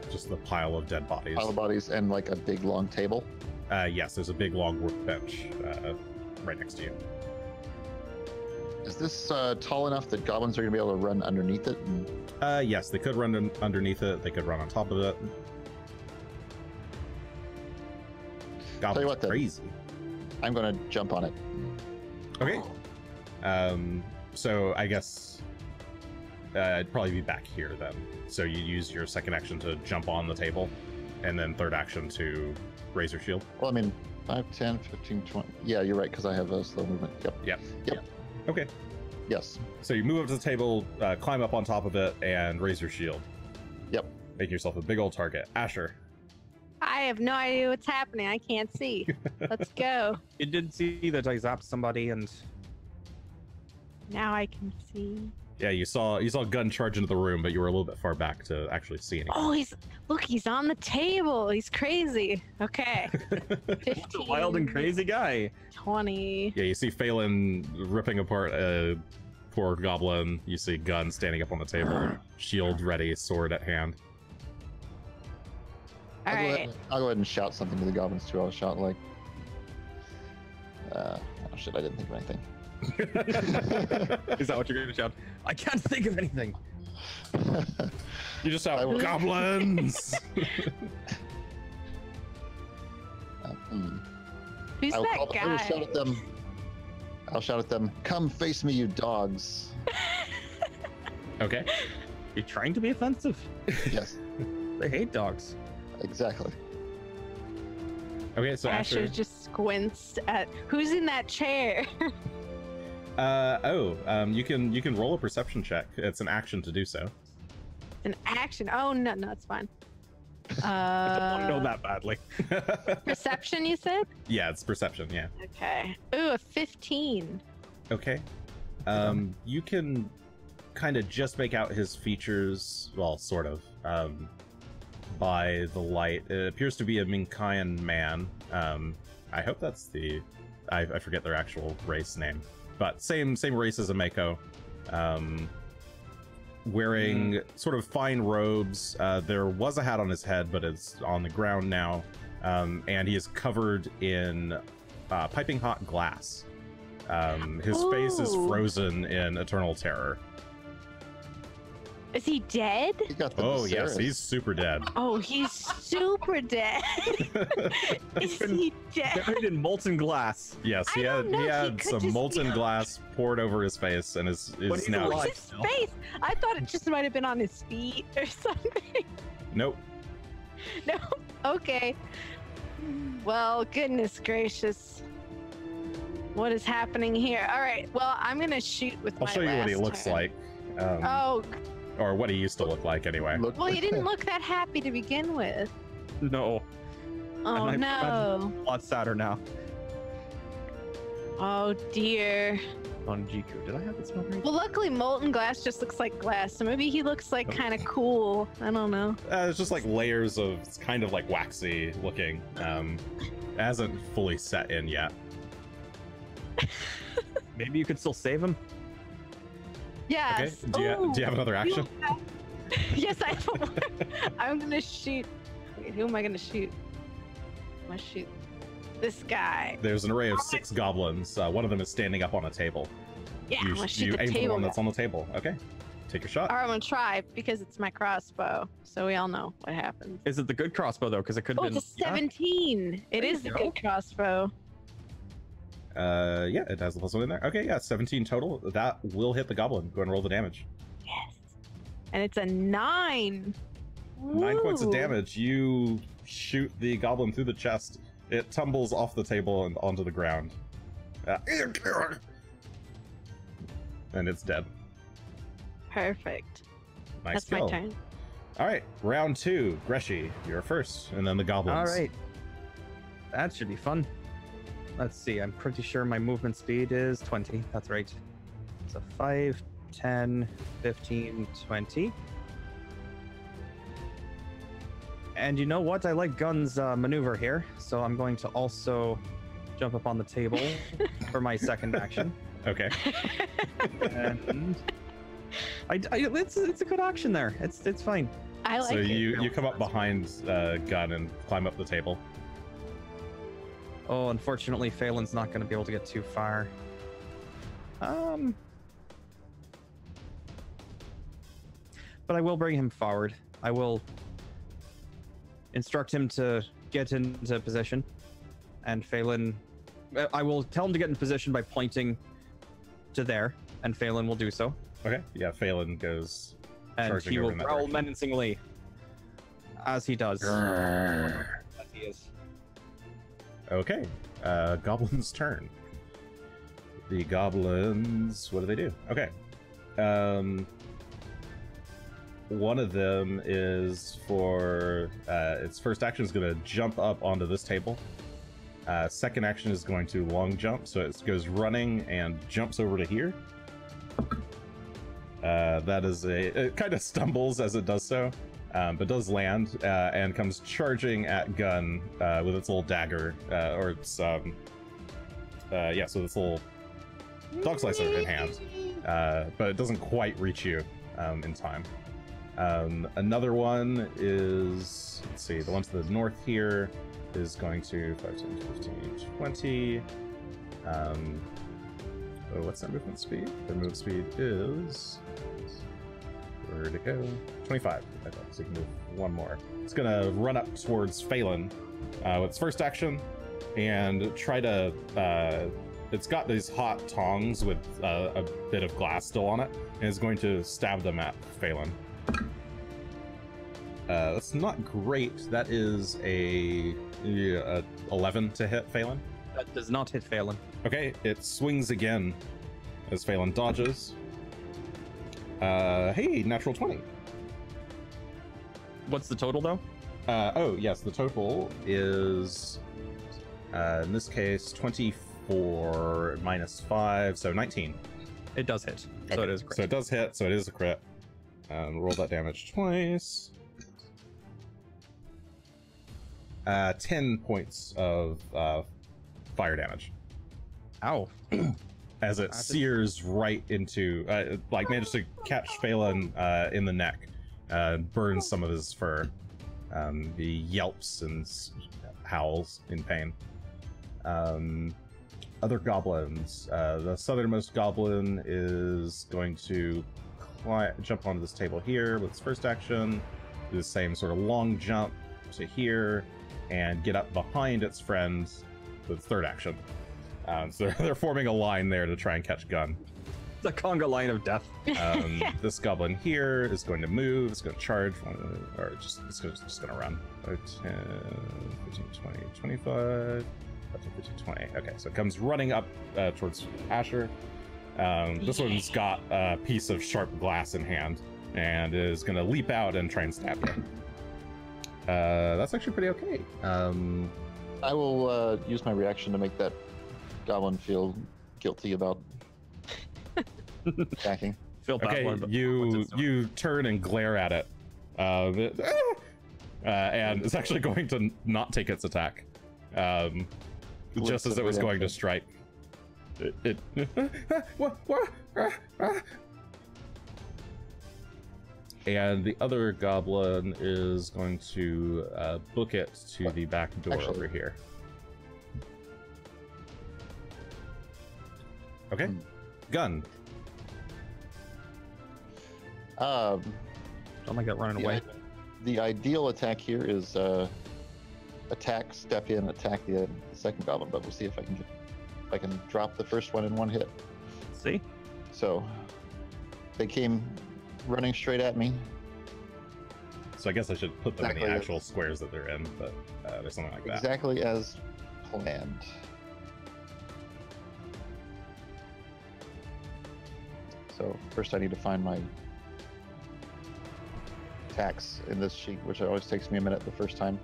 just the pile of dead bodies. Pile of bodies and like a big long table. Yes, there's a big long workbench right next to you. Is this tall enough that goblins are going to be able to run underneath it? And... Yes, they could run underneath it. They could run on top of it. Tell you what, then. Crazy. I'm going to jump on it. Okay. So I guess I'd probably be back here then. So you use your second action to jump on the table, and then third action to raise your shield. Well, 5, 10, 15, 20. Yeah, you're right, because I have a slow movement. Yep. Okay. Yes. So you move up to the table, climb up on top of it, and raise your shield. Yep. Make yourself a big old target. Asher. I have no idea what's happening. I can't see. Let's go. You did see that I zapped somebody, and Now I can see. Yeah, you saw Gunn charge into the room, but you were a little bit far back to actually see anything. Oh, he's on the table. He's crazy. Okay. he's a wild and crazy guy. 20. Yeah, you see Phelan ripping apart a poor goblin. You see Gunn standing up on the table, shield ready, sword at hand. All right. I'll go ahead and shout something to the goblins too. I'll shout like, oh shit, I didn't think of anything. Is that what you're going to shout? I can't think of anything. You just I shout, will- goblins! Who's I will that I will guy? shout at them. I'll shout at them. Come face me, you dogs. Okay. You're trying to be offensive. Yes, They hate dogs. exactly. Okay, so Asher Asher. just squints at who's in that chair. You can roll a perception check. It's an action to do so. An action. Oh no, it's fine. I don't want to know that badly. Perception, you said? Yeah, it's perception. Yeah. Okay. Ooh, a 15. Okay. You can kind of just make out his features. Well, sort of. by the light. It appears to be a Minkayan man. I hope that's the... I forget their actual race name. But same race as a Mako. Wearing sort of fine robes. There was a hat on his head, but it's on the ground now. And he is covered in piping hot glass. His face is frozen in eternal terror. Is he dead? He got the Oh, yes, Viserys. he's super dead. Oh, he's super dead. Is he dead? Covered in molten glass. Yes, he I don't know, he had could some just molten be- glass poured over his face and is he's now... alive. His face. I thought it just might have been on his feet or something. Nope. No. Okay. Well, goodness gracious. What is happening here? All right. Well, I'm gonna shoot with I'll my show you what he last looks turn. like. Oh, Or what he used to look like, anyway. Look- well, he didn't look that happy to begin with. No. Oh And no. A lot sadder now. Oh dear. On Jiku. Did I have this one right? Well, luckily, molten glass just looks like glass, so maybe he looks like kind of cool. I don't know. It's just like layers of... It's kind of like waxy looking. It hasn't fully set in yet. Maybe you could still save him? Yes. Okay. Do you have another action? Yes, I have one. I'm gonna shoot. Wait, who am I gonna shoot? I'm gonna shoot this guy. There's an array of 6 goblins. One of them is standing up on a table. Yeah, I'm gonna shoot you the aim for the table one guy. that's on the table. Okay. Take your shot. Or I'm gonna try because it's my crossbow, so we all know what happens. Is it the good crossbow though? Because it could Oh, have been. it's a 17. It There is the you go. good crossbow. Yeah, it has the +1 in there. Okay, yeah, 17 total. That will hit the goblin. Go and roll the damage. Yes. And it's a 9. 9 points of Woo. damage. You shoot the goblin through the chest. It tumbles off the table and onto the ground. And it's dead. Perfect. Nice That's kill. my turn. All right, round 2. Greshy, you're first, and then the goblins. All right. That should be fun. Let's see. I'm pretty sure my movement speed is 20. That's right. So 5, 10, 15, 20. And you know what? I like Gunn's maneuver here, so I'm going to also jump up on the table for my second action. Okay. And it's a good action there. It's fine. I like So it. you come up behind Gunn and climb up the table. Oh, unfortunately, Phelan's not going to be able to get too far. But I will bring him forward. I will instruct him to get into position, and Phelan... I will tell him to get in position by pointing to there, and Phelan will do so. Okay. Yeah, Phelan goes And charging he over will in that growl direction. menacingly, as he does. As he is. Okay, Goblin's turn. The goblins, what do they do? Okay. One of them is for, its first action is going to jump up onto this table. Second action is going to long jump, so it goes running and jumps over to here. That is it kind of stumbles as it does so, but does land and comes charging at Gunn with its little dagger, or its so this little dog slicer in hand, but it doesn't quite reach you in time. Another one is, let's see, the one to the north here is going to 5, 10, 15, 20. What's that movement speed? Their movement speed is, where'd it go? 25. I thought, so you can move one more. It's gonna run up towards Phelan with its first action and try to. It's got these hot tongs with a bit of glass still on it, and is going to stab them at Phelan. That's not great. That is a 11 to hit Phelan. That does not hit Phelan. Okay, it swings again as Phelan dodges. Hey, natural 20. What's the total, though? Oh, yes, the total is, in this case, 24 minus 5, so 19. It does hit. So Okay, it is a crit. So it does hit, so it is a crit. Roll that damage twice. 10 points of fire damage. Ow. As it sears right into, like manages to catch Phelan in the neck, burns some of his fur. He yelps and howls in pain. Other goblins. The southernmost goblin is going to jump onto this table here with its first action, do the same sort of long jump to here, and get up behind its friend with third action. So they're forming a line there to try and catch Gunn. The conga line of death. This goblin here is going to move, it's going to charge, or it's just going to run. 10, 15, 20, 25, 15, 20. Okay, so it comes running up towards Asher. This one's got a piece of sharp glass in hand and is going to leap out and try and stab you. That's actually pretty okay. I will use my reaction to make that goblin feel guilty about attacking. Feel bad Okay, one, but you turn and glare at it, and it's actually going to not take its attack, just as it was going to strike. And the other goblin is going to book it to the back door over here. Okay, Gunn. Don't like that running away. The ideal attack here is attack, step in, attack the second goblin, but we'll see if I can drop the first one in one hit. See? So they came running straight at me. So I guess I should put them in the actual squares that they're in, but there's something like that. Exactly as planned. So first I need to find my attacks in this sheet, which always takes me a minute the first time.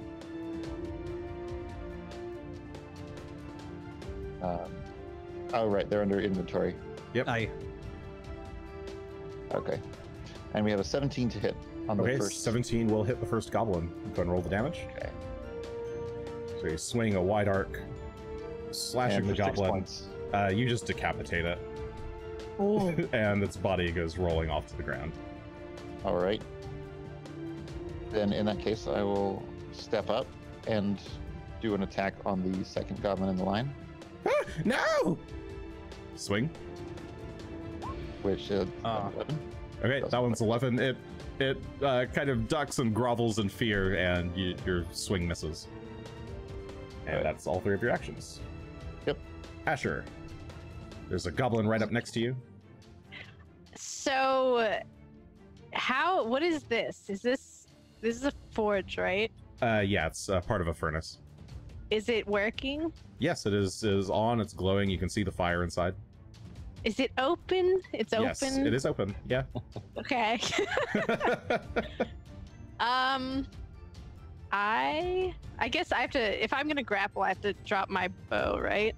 Oh, right, they're under inventory. Yep. Okay. And we have a 17 to hit on the first. 17 will hit the first goblin. Go ahead and roll the damage. Okay. So you swing a wide arc, slashing the goblin. You just decapitate it. Oh. And its body goes rolling off to the ground. All right. Then in that case, I will step up and do an attack on the second goblin in the line. Ah, no! Swing. Which is 11. Okay, that one's 11. It kind of ducks and grovels in fear, and your swing misses. And that's all three of your actions. Yep. Asher, there's a goblin right up next to you. So, what is this? This is a forge, right? Yeah, it's part of a furnace. Is it working? Yes, it is on. It's glowing. You can see the fire inside. Is it open? It's open. Yes, it is open. Yeah. Okay. I guess I have to. If I'm gonna grapple, I have to drop my bow, right?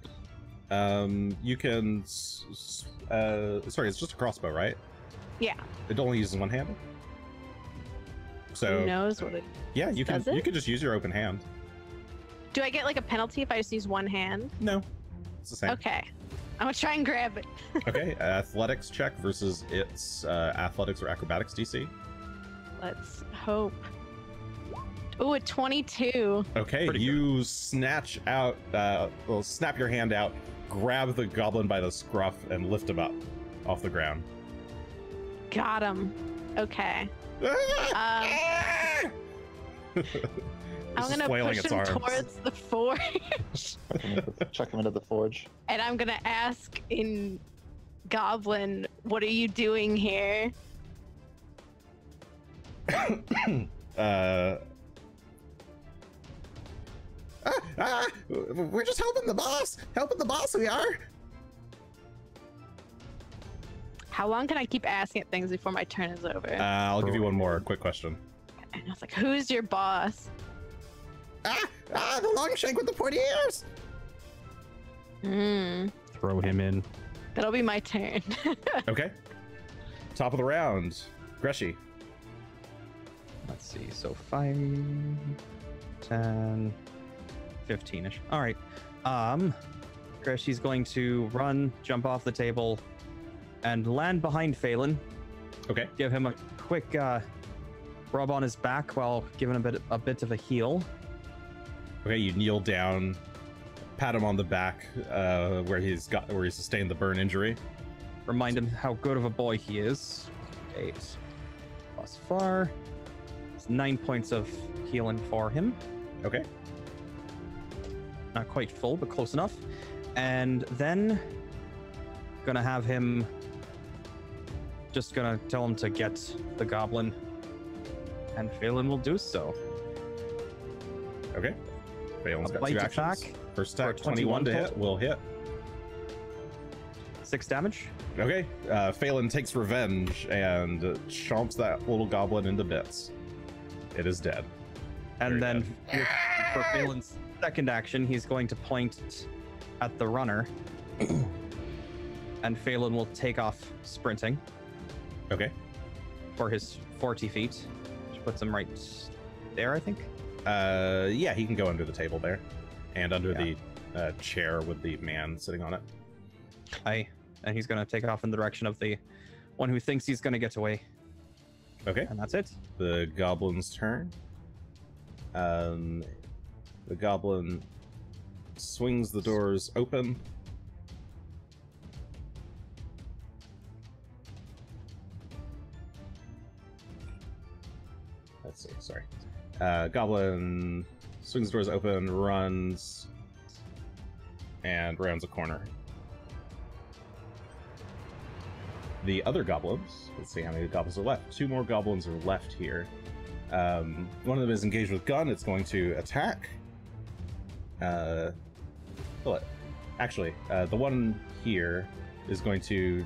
You can. Sorry, it's just a crossbow, right? Yeah. It only uses one hand. So who knows what it? Yeah, you can. You can just use your open hand. Do I get like a penalty if I just use one hand? No, it's the same. Okay, I'm gonna try and grab it. Okay, athletics check versus its athletics or acrobatics DC. Let's hope. Ooh, a 22. Okay, you snatch out, snap your hand out, grab the goblin by the scruff, and lift him up off the ground. Got him. Okay. I'm gonna push him towards the forge. Chuck him into the forge. And I'm gonna ask in Goblin, what are you doing here? We're just helping the boss. Helping the boss, we are. How long can I keep asking things before my turn is over? I'll give you one more quick question. And I was like, who's your boss? The long shank with the pointy ears. Throw him in. That'll be my turn. Okay. Top of the round, Greshy. Let's see. So 5, 10, 15-ish. All right. Greshy's going to run, jump off the table, and land behind Phelan. Okay. Give him a quick rub on his back while giving a bit of a heal. Okay, you kneel down, pat him on the back, where he sustained the burn injury. Remind him how good of a boy he is. 8 plus 4. It's 9 points of healing for him. Okay. Not quite full, but close enough. And then gonna have him just gonna tell him to get the goblin, and Phelan will do so. Okay. Phelan's got bite 2 actions. attack First attack, for 21 to hit, total. will hit. 6 damage. Okay. Phelan takes revenge and chomps that little goblin into bits. It is dead. And Very then for Phelan's second action, he's going to point at the runner. And Phelan will take off sprinting Okay. for his 40 feet, which puts him right there, I think. Yeah, he can go under the table there, and under Yeah. the chair with the man sitting on it. And he's going to take off in the direction of the one who thinks he's going to get away. Okay. And that's it. The goblin's turn. The goblin swings the doors open. Let's see, sorry. Goblin swings the doors open, runs, and rounds a corner. The other goblins, let's see how many goblins are left. 2 more goblins are left here. One of them is engaged with Gunn. It's going to attack. Actually, the one here is going to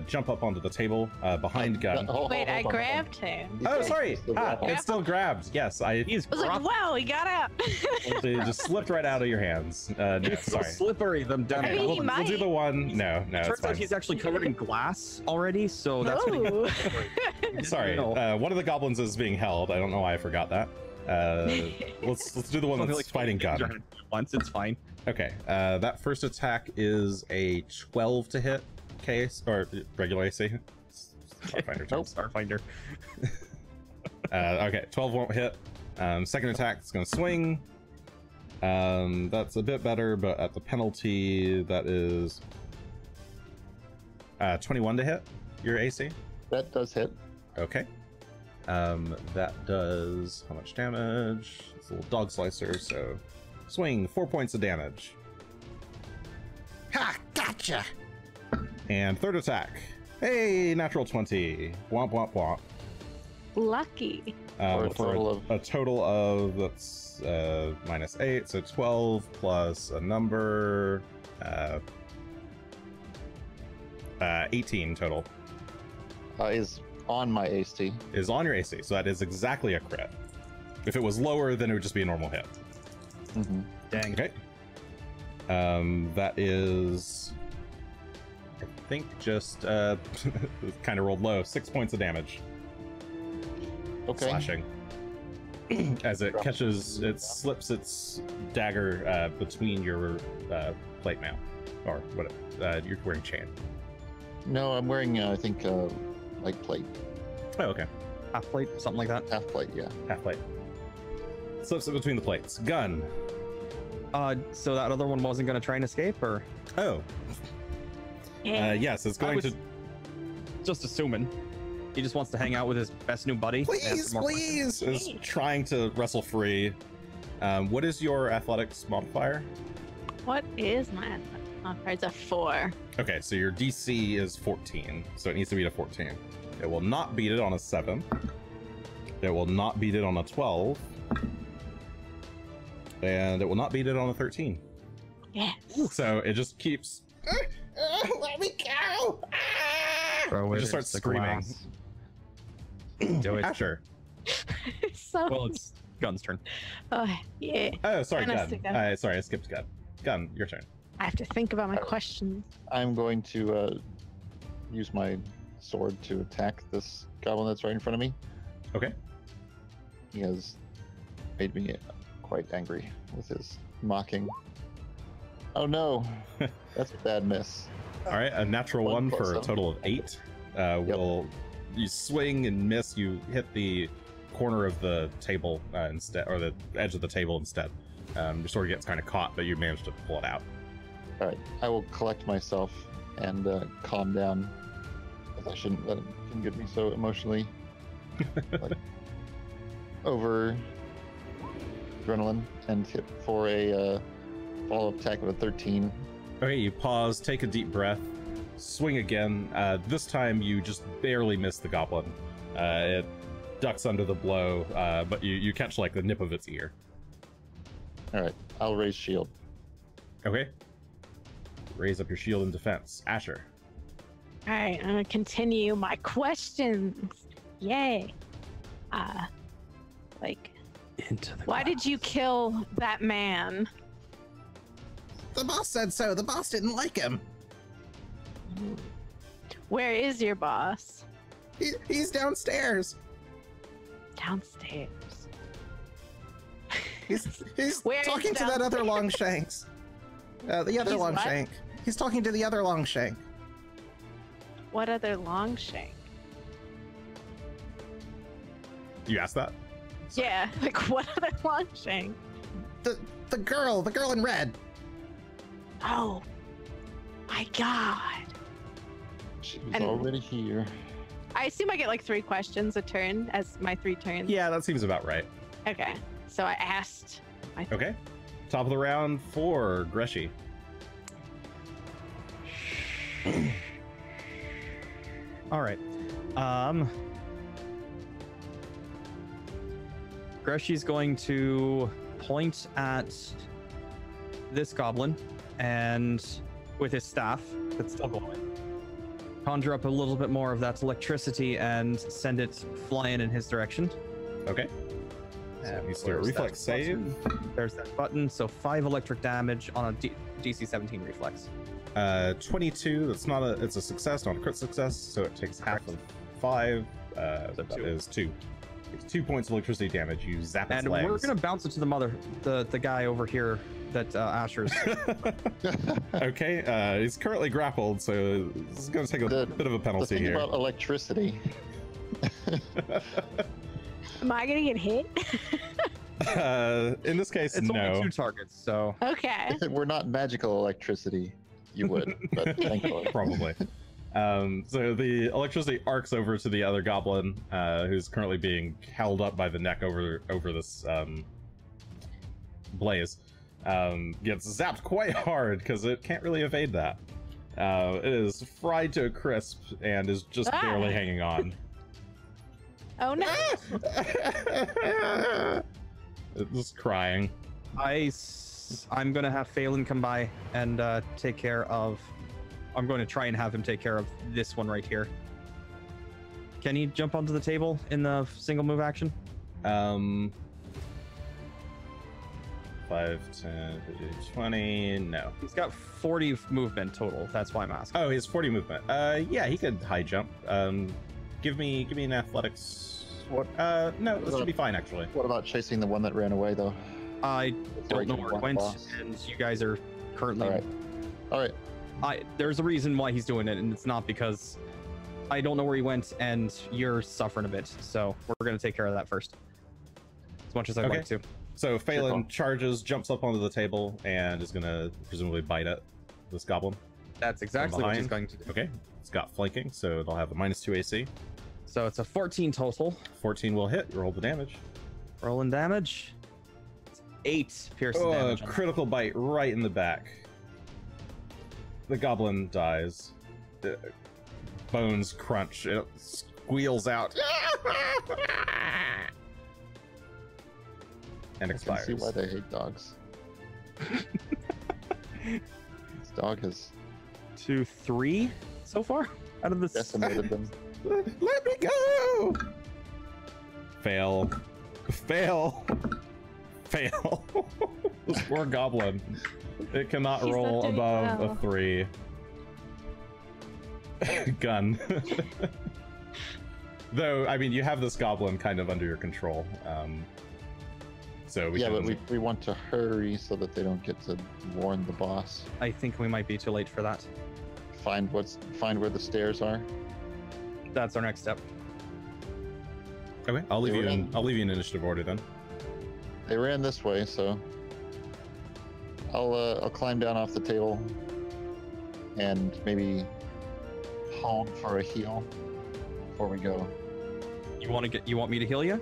jump up onto the table behind Gunn. Wait, I grabbed him. Oh, sorry. It's still grabbed. Yes, He's I was like, wow, he got out. it just slipped right out of your hands. No, It's so sorry. slippery, them down. I mean, he We'll do the one. No, it's Turns out fine. he's actually covered in glass already, so that's gonna Ooh. Sorry. One of the goblins is being held. I don't know why I forgot that. Let's do the one that's fighting Gunn. Once it's fine. Okay. That first attack is a 12 to hit case or regular AC. Pathfinder Nope, terms. Starfinder. Okay, 12 won't hit. Second attack is going to swing. That's a bit better, but at the penalty, that is 21 to hit your AC. That does hit. Okay. That does how much damage? It's a little dog slicer, so swing 4 points of damage. Ha! Gotcha! And third attack. Hey, natural 20. Womp womp womp. Lucky. For a total of A total of that's -8, so 12 plus a number 18 total is on my AC. is on your AC, so that is exactly a crit. If it was lower, then it would just be a normal hit. Mm-hmm. Dang. Okay. That is, I think, just kind of rolled low. 6 points of damage. Okay. Slashing. As it catches, it slips its dagger between your plate mail, or what? You're wearing chain. No, I'm wearing I think like plate, Oh, okay. Half plate, something like that. half plate. Yeah. Half plate. Slips it between the plates. Gun. So that other one wasn't going to try and escape, or Oh. Yes, it's going to. just assuming he just wants to hang out with his best new buddy. Please, please! Is trying to wrestle free. What is your athletics modifier? What is my modifier? It's a 4. Okay, so your DC is 14, so it needs to beat a 14. It will not beat it on a 7. It will not beat it on a 12. And it will not beat it on a 13. Yes. So it just keeps. Let me go! Throw It just starts screaming. Do it. Asher. So. Well, it's Gunn's turn. Oh, yeah. Oh, sorry, Kinda Gun. stick out. Sorry, I skipped Gun. Gun, your turn. I have to think about my questions. I'm going to use my sword to attack this goblin that's right in front of me. Okay. He has made me quite angry with his mocking. Oh no, that's a bad miss. All right, a natural one One for a plus total of 8. Will you swing and miss? You hit the corner of the table instead, or the edge of the table instead. Your sword gets kind of caught, but you managed to pull it out. All right, I will collect myself and calm down, as I shouldn't let him get me so emotionally like, over adrenaline, and hit for a follow-up attack with a 13. Okay, you pause, take a deep breath, swing again. This time you just barely miss the goblin. It ducks under the blow, but you catch like the nip of its ear. All right, I'll raise shield. Okay. Raise up your shield in defense. Asher. All right, I'm gonna continue my questions. Yay. Like, Into the why did you kill that man? The boss said so. The boss didn't like him. Where is your boss? He's downstairs. Downstairs. He's Where is talking to that other Longshanks. The other He's what? Longshank. He's talking to the other Longshank. What other Longshank? You asked that? Yeah, like what other Longshank? The girl in red. Oh my god. She was And- already here. I assume I get like 3 questions a turn as my 3 turns. Yeah, that seems about right. Okay. So I asked my Okay. Top of the round for Greshy. All right. Greshy's going to point at this goblin and with his staff that's still going, conjure up a little bit more of that electricity and send it flying in his direction. Okay. Needs to do a Where's reflex that save. button? There's that button. So 5 electric damage on a DC 17 reflex. 22. That's not a. It's a success, not a crit success. So it takes half of 5. That 2. is 2. It's 2 points of electricity damage. You zap its And legs. we're gonna bounce it to the guy over here that Asher's. Okay. He's currently grappled, so this is going to take a bit of a The penalty thing here. about electricity. Am I gonna get hit? In this case, It's no. only 2 targets, so Okay. If it were not magical electricity, you would, but thankfully. Probably. So the electricity arcs over to the other goblin, who's currently being held up by the neck over this blaze. Gets zapped quite hard because it can't really evade that. It is fried to a crisp and is just barely hanging on. Oh no. It's just crying. I'm gonna have Phelan come by and take care of. I'm going to try and have him take care of this one right here. Can he jump onto the table in the single move action? 5, 10, 15, 20. No. He's got 40 movement total. That's why I'm asking. Oh, he has 40 movement. Yeah, he could high jump. Give me an athletics. What? No, this should be fine actually. What about chasing the one that ran away, though? I don't know Breaking where it one went, boss. and you guys are currently. All right. There's a reason why he's doing it, and it's not because I don't know where he went, and you're suffering a bit. So we're gonna take care of that first, as much as I'd Okay. like to. So Phelan call. charges, jumps up onto the table, and is gonna presumably bite at this goblin. That's exactly what he's behind. going to do. Okay, it's got flanking, so it'll have a -2 AC. So it's a 14 total. 14 will hit. Roll the damage. Rolling damage. It's 8 piercing Oh, damage. a critical bite right in the back. The goblin dies. The bones crunch. It squeals out. And I can expires. see why they hate dogs. This dog has 2, 3 so far out of this. decimated them. Let me go. Fail. Fail. Fail. This poor goblin. It cannot He's not roll doing above well. a 3. Gun. Though, I mean, you have this goblin kind of under your control. So we Yeah, can... but we want to hurry so that they don't get to warn the boss. I think we might be too late for that. Find where the stairs are. That's our next step. Okay, I'll leave They you were in initiative order then. They ran this way, so I'll climb down off the table and maybe hold for a heal before we go. You want me to heal you?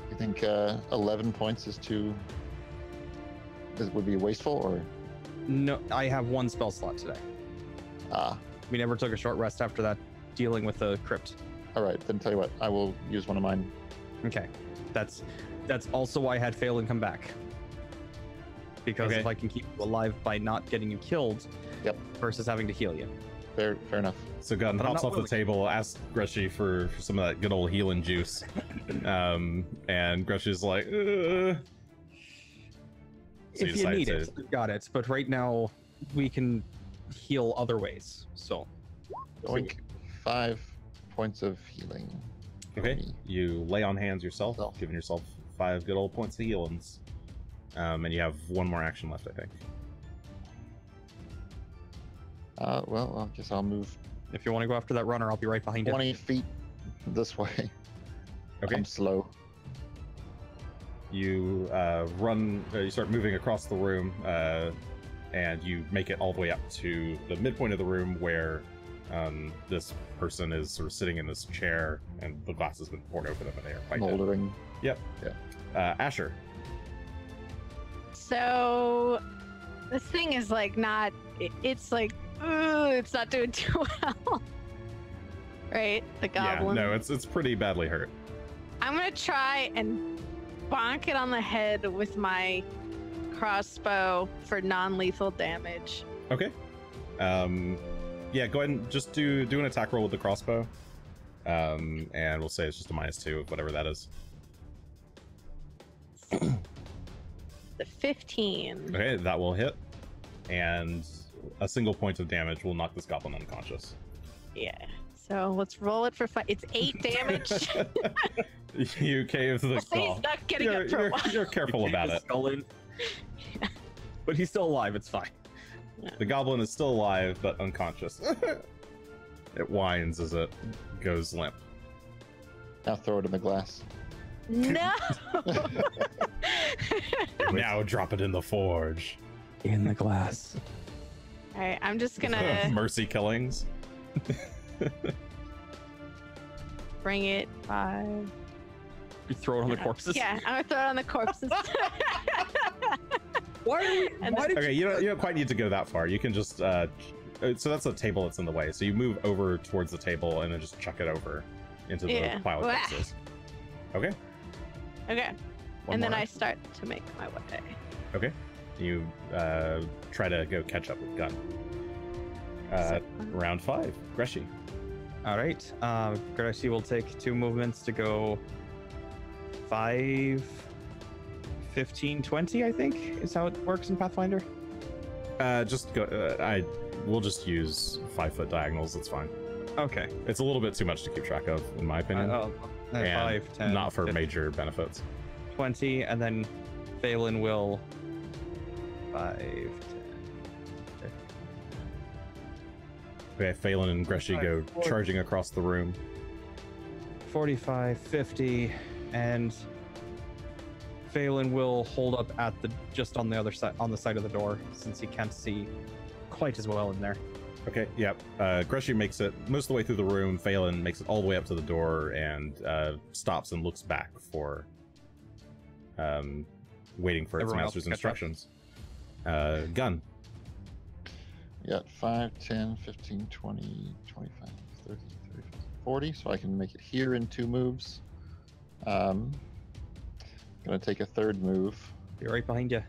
You think 11 points would be wasteful, or? No, I have one spell slot today. Ah, We never took a short rest after that, dealing with the crypt. all right. Then tell you what, I will use one of mine. Okay, that's also why I had Phelan come back. Because Okay. if I can keep you alive by not getting you killed, Yep. versus having to heal you. Fair enough. So Gunn But I'm hops not off willing. the table, asks Greshy for some of that good old healing juice. And Greshy's like, So If you decide need to- it, we've got it. But right now, we can heal other ways. So Oink, 5 points of healing. for Okay, me. you lay on hands yourself, Self. giving yourself 5 good old points of healings. And you have one more action left, I think. Well, I guess I'll move if you want to go after that runner, I'll be right behind you. 20 feet this way. Okay. I'm slow. You you start moving across the room, and you make it all the way up to the midpoint of the room where this person is sort of sitting in this chair, and the glass has been poured over them, and they are quite dead. Moldering. Asher. So this thing is like not. It's like, it's not doing too well. Right, the goblin. Yeah, no, it's pretty badly hurt. I'm gonna try and bonk it on the head with my crossbow for non-lethal damage. Okay. Yeah, go ahead and just do an attack roll with the crossbow. And we'll say it's just a -2 of whatever that is. The 15. Okay, that will hit. And a single point of damage will knock this goblin unconscious. Yeah. So let's roll it for 5. It's 8 damage. You cave the He's call. not getting up for a while. You're careful about it. Skull in. But he's still alive. It's fine. The goblin is still alive, but unconscious. It whines as it goes limp. Now throw it in the glass. No. Now drop it in the forge. In the glass. All right, I'm just gonna Mercy killings. bring it 5. You throw it on the corpses. Yeah, I'm gonna throw it on the corpses. Why are we? And Why did Okay, you don't quite need to go that far. You can just so that's a table that's in the way. So you move over towards the table and then just chuck it over into the Yeah. pile of Wah. corpses. Okay. Okay. One And then more. I start to make my way. Okay. You try to go catch up with Gunn. Round 5, Greshy. All right. Greshy will take 2 movements to go 5, 15, 20, I think is how it works in Pathfinder. Just go. We'll just use 5-foot diagonals. That's fine. Okay. It's a little bit too much to keep track of, in my opinion. And 5, 10, not for 15, major benefits. 20, and then Phelan will 5, 10. Okay, Phelan and Greshy go 40. charging across the room. 45, 50, and Phelan will hold up at just on the other side, on the side of the door, since he can't see quite as well in there. Okay, yep. Greshy makes it most of the way through the room. Phelan makes it all the way up to the door and stops and looks back for waiting for its Everyone else master's to catch up. instructions. Gunn. Yeah, 5, 10, 15, 20, 25, 30, 35, 40. So I can make it here in 2 moves. Gonna take a 3rd move. Be right behind you.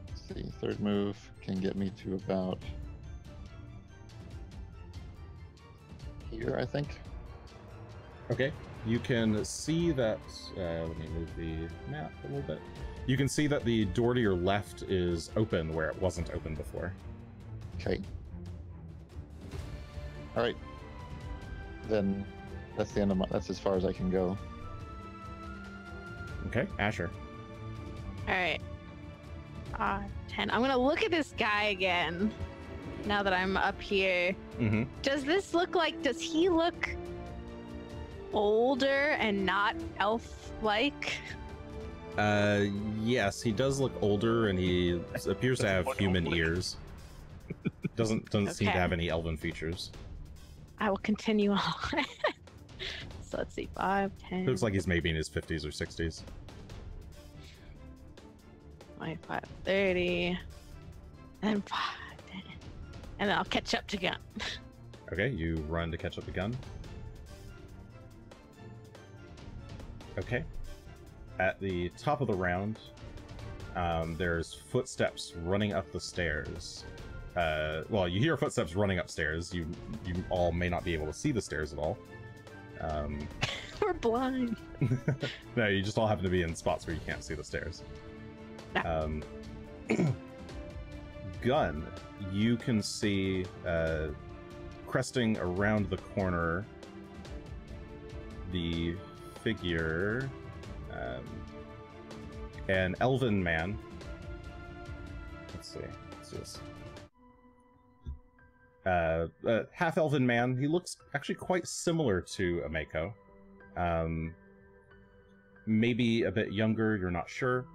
Let's see, 3rd move can get me to about here, I think. Okay. You can see that. Let me move the map a little bit. You can see that the door to your left is open where it wasn't open before. Okay. All right. Then That's the end of my. That's as far as I can go. Okay, Asher. All right. 10. I'm gonna look at this guy again. Now that I'm up here, Mm-hmm. does he look older and not elf-like? Yes, he does look older, and he appears to have human ears. Doesn't seem to Okay. have any elven features. I will continue on. So let's see, 5, 10, Looks like he's maybe in his 50s or 60s. 25, 30, and 5, 10. And then I'll catch up to Gunn. Okay, you run to catch up to Gunn. Okay. At the top of the round, there's footsteps running up the stairs. Well, you hear footsteps running upstairs. You all may not be able to see the stairs at all. We're blind. No, you just all happen to be in spots where you can't see the stairs. Gunn, you can see cresting around the corner the figure, an elven man. Let's do this. Half elven man. He looks actually quite similar to Ameko. Maybe a bit younger, you're not sure.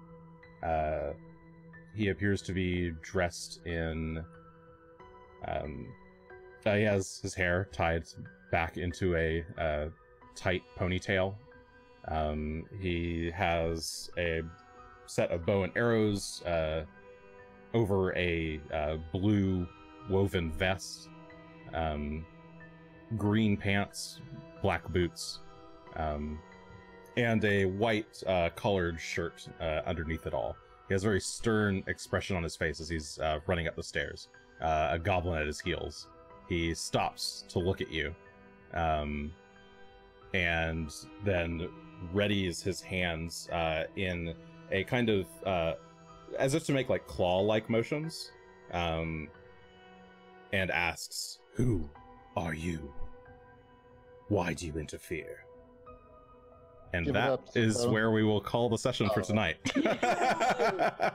He appears to be dressed in... he has his hair tied back into a tight ponytail. He has a set of bow and arrows over a blue woven vest, green pants, black boots, and a white collared shirt underneath it all. He has a very stern expression on his face as he's running up the stairs, a goblin at his heels. He stops to look at you, and then readies his hands in a kind of, as if to make like claw-like motions, and asks, "Who are you? Why do you interfere?" And Give it that up, is Shough. where we will call the session for tonight.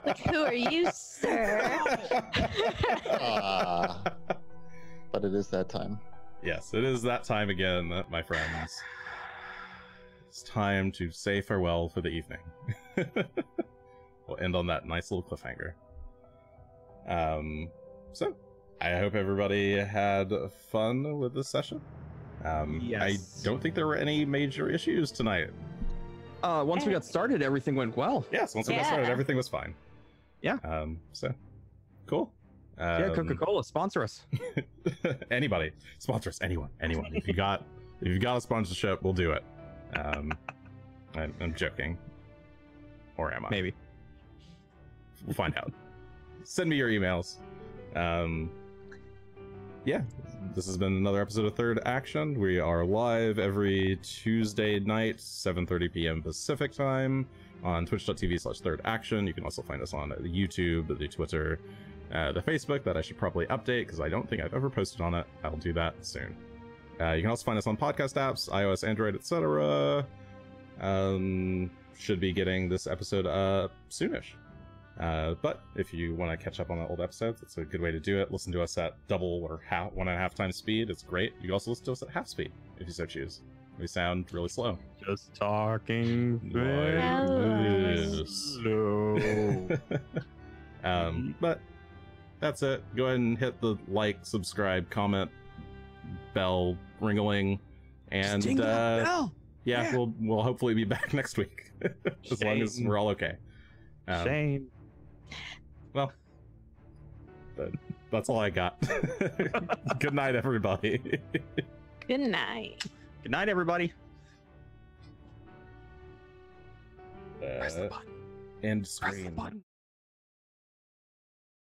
Like, who are you, sir? But it is that time. Yes, it is that time again, my friends. It's time to say farewell for the evening. We'll end on that nice little cliffhanger. So, I hope everybody had fun with this session. Yes. I don't think there were any major issues tonight. Once we got started, everything went well. Yes, once we got started, everything was fine. Yeah. So, cool. Yeah, Coca-Cola, sponsor us. Anybody, sponsor us. Anyone. If you got a sponsorship, we'll do it. I'm joking, or am I? Maybe. We'll find out. Send me your emails. Yeah, this has been another episode of Third Action. We are live every Tuesday night, 7:30 p.m. Pacific time on twitch.tv/Third Action. You can also find us on the YouTube, the Twitter, the Facebook that I should probably update because I don't think I've ever posted on it. I'll do that soon. You can also find us on podcast apps, iOS, Android, etc. Should be getting this episode up soonish. But if you want to catch up on the old episodes, it's a good way to do it. Listen to us at double or 1.5 times speed. It's great. You can also listen to us at half speed if you so choose. We sound really slow. Just talking Like slow. But that's it. Go ahead and hit the like, subscribe, comment, bell, ring-a-ling, and Ding that bell. yeah, we'll hopefully be back next week as long as we're all okay. Shame. Well, that's all I got. Good night, everybody. Good night. Good night, everybody. End Press the screen. button.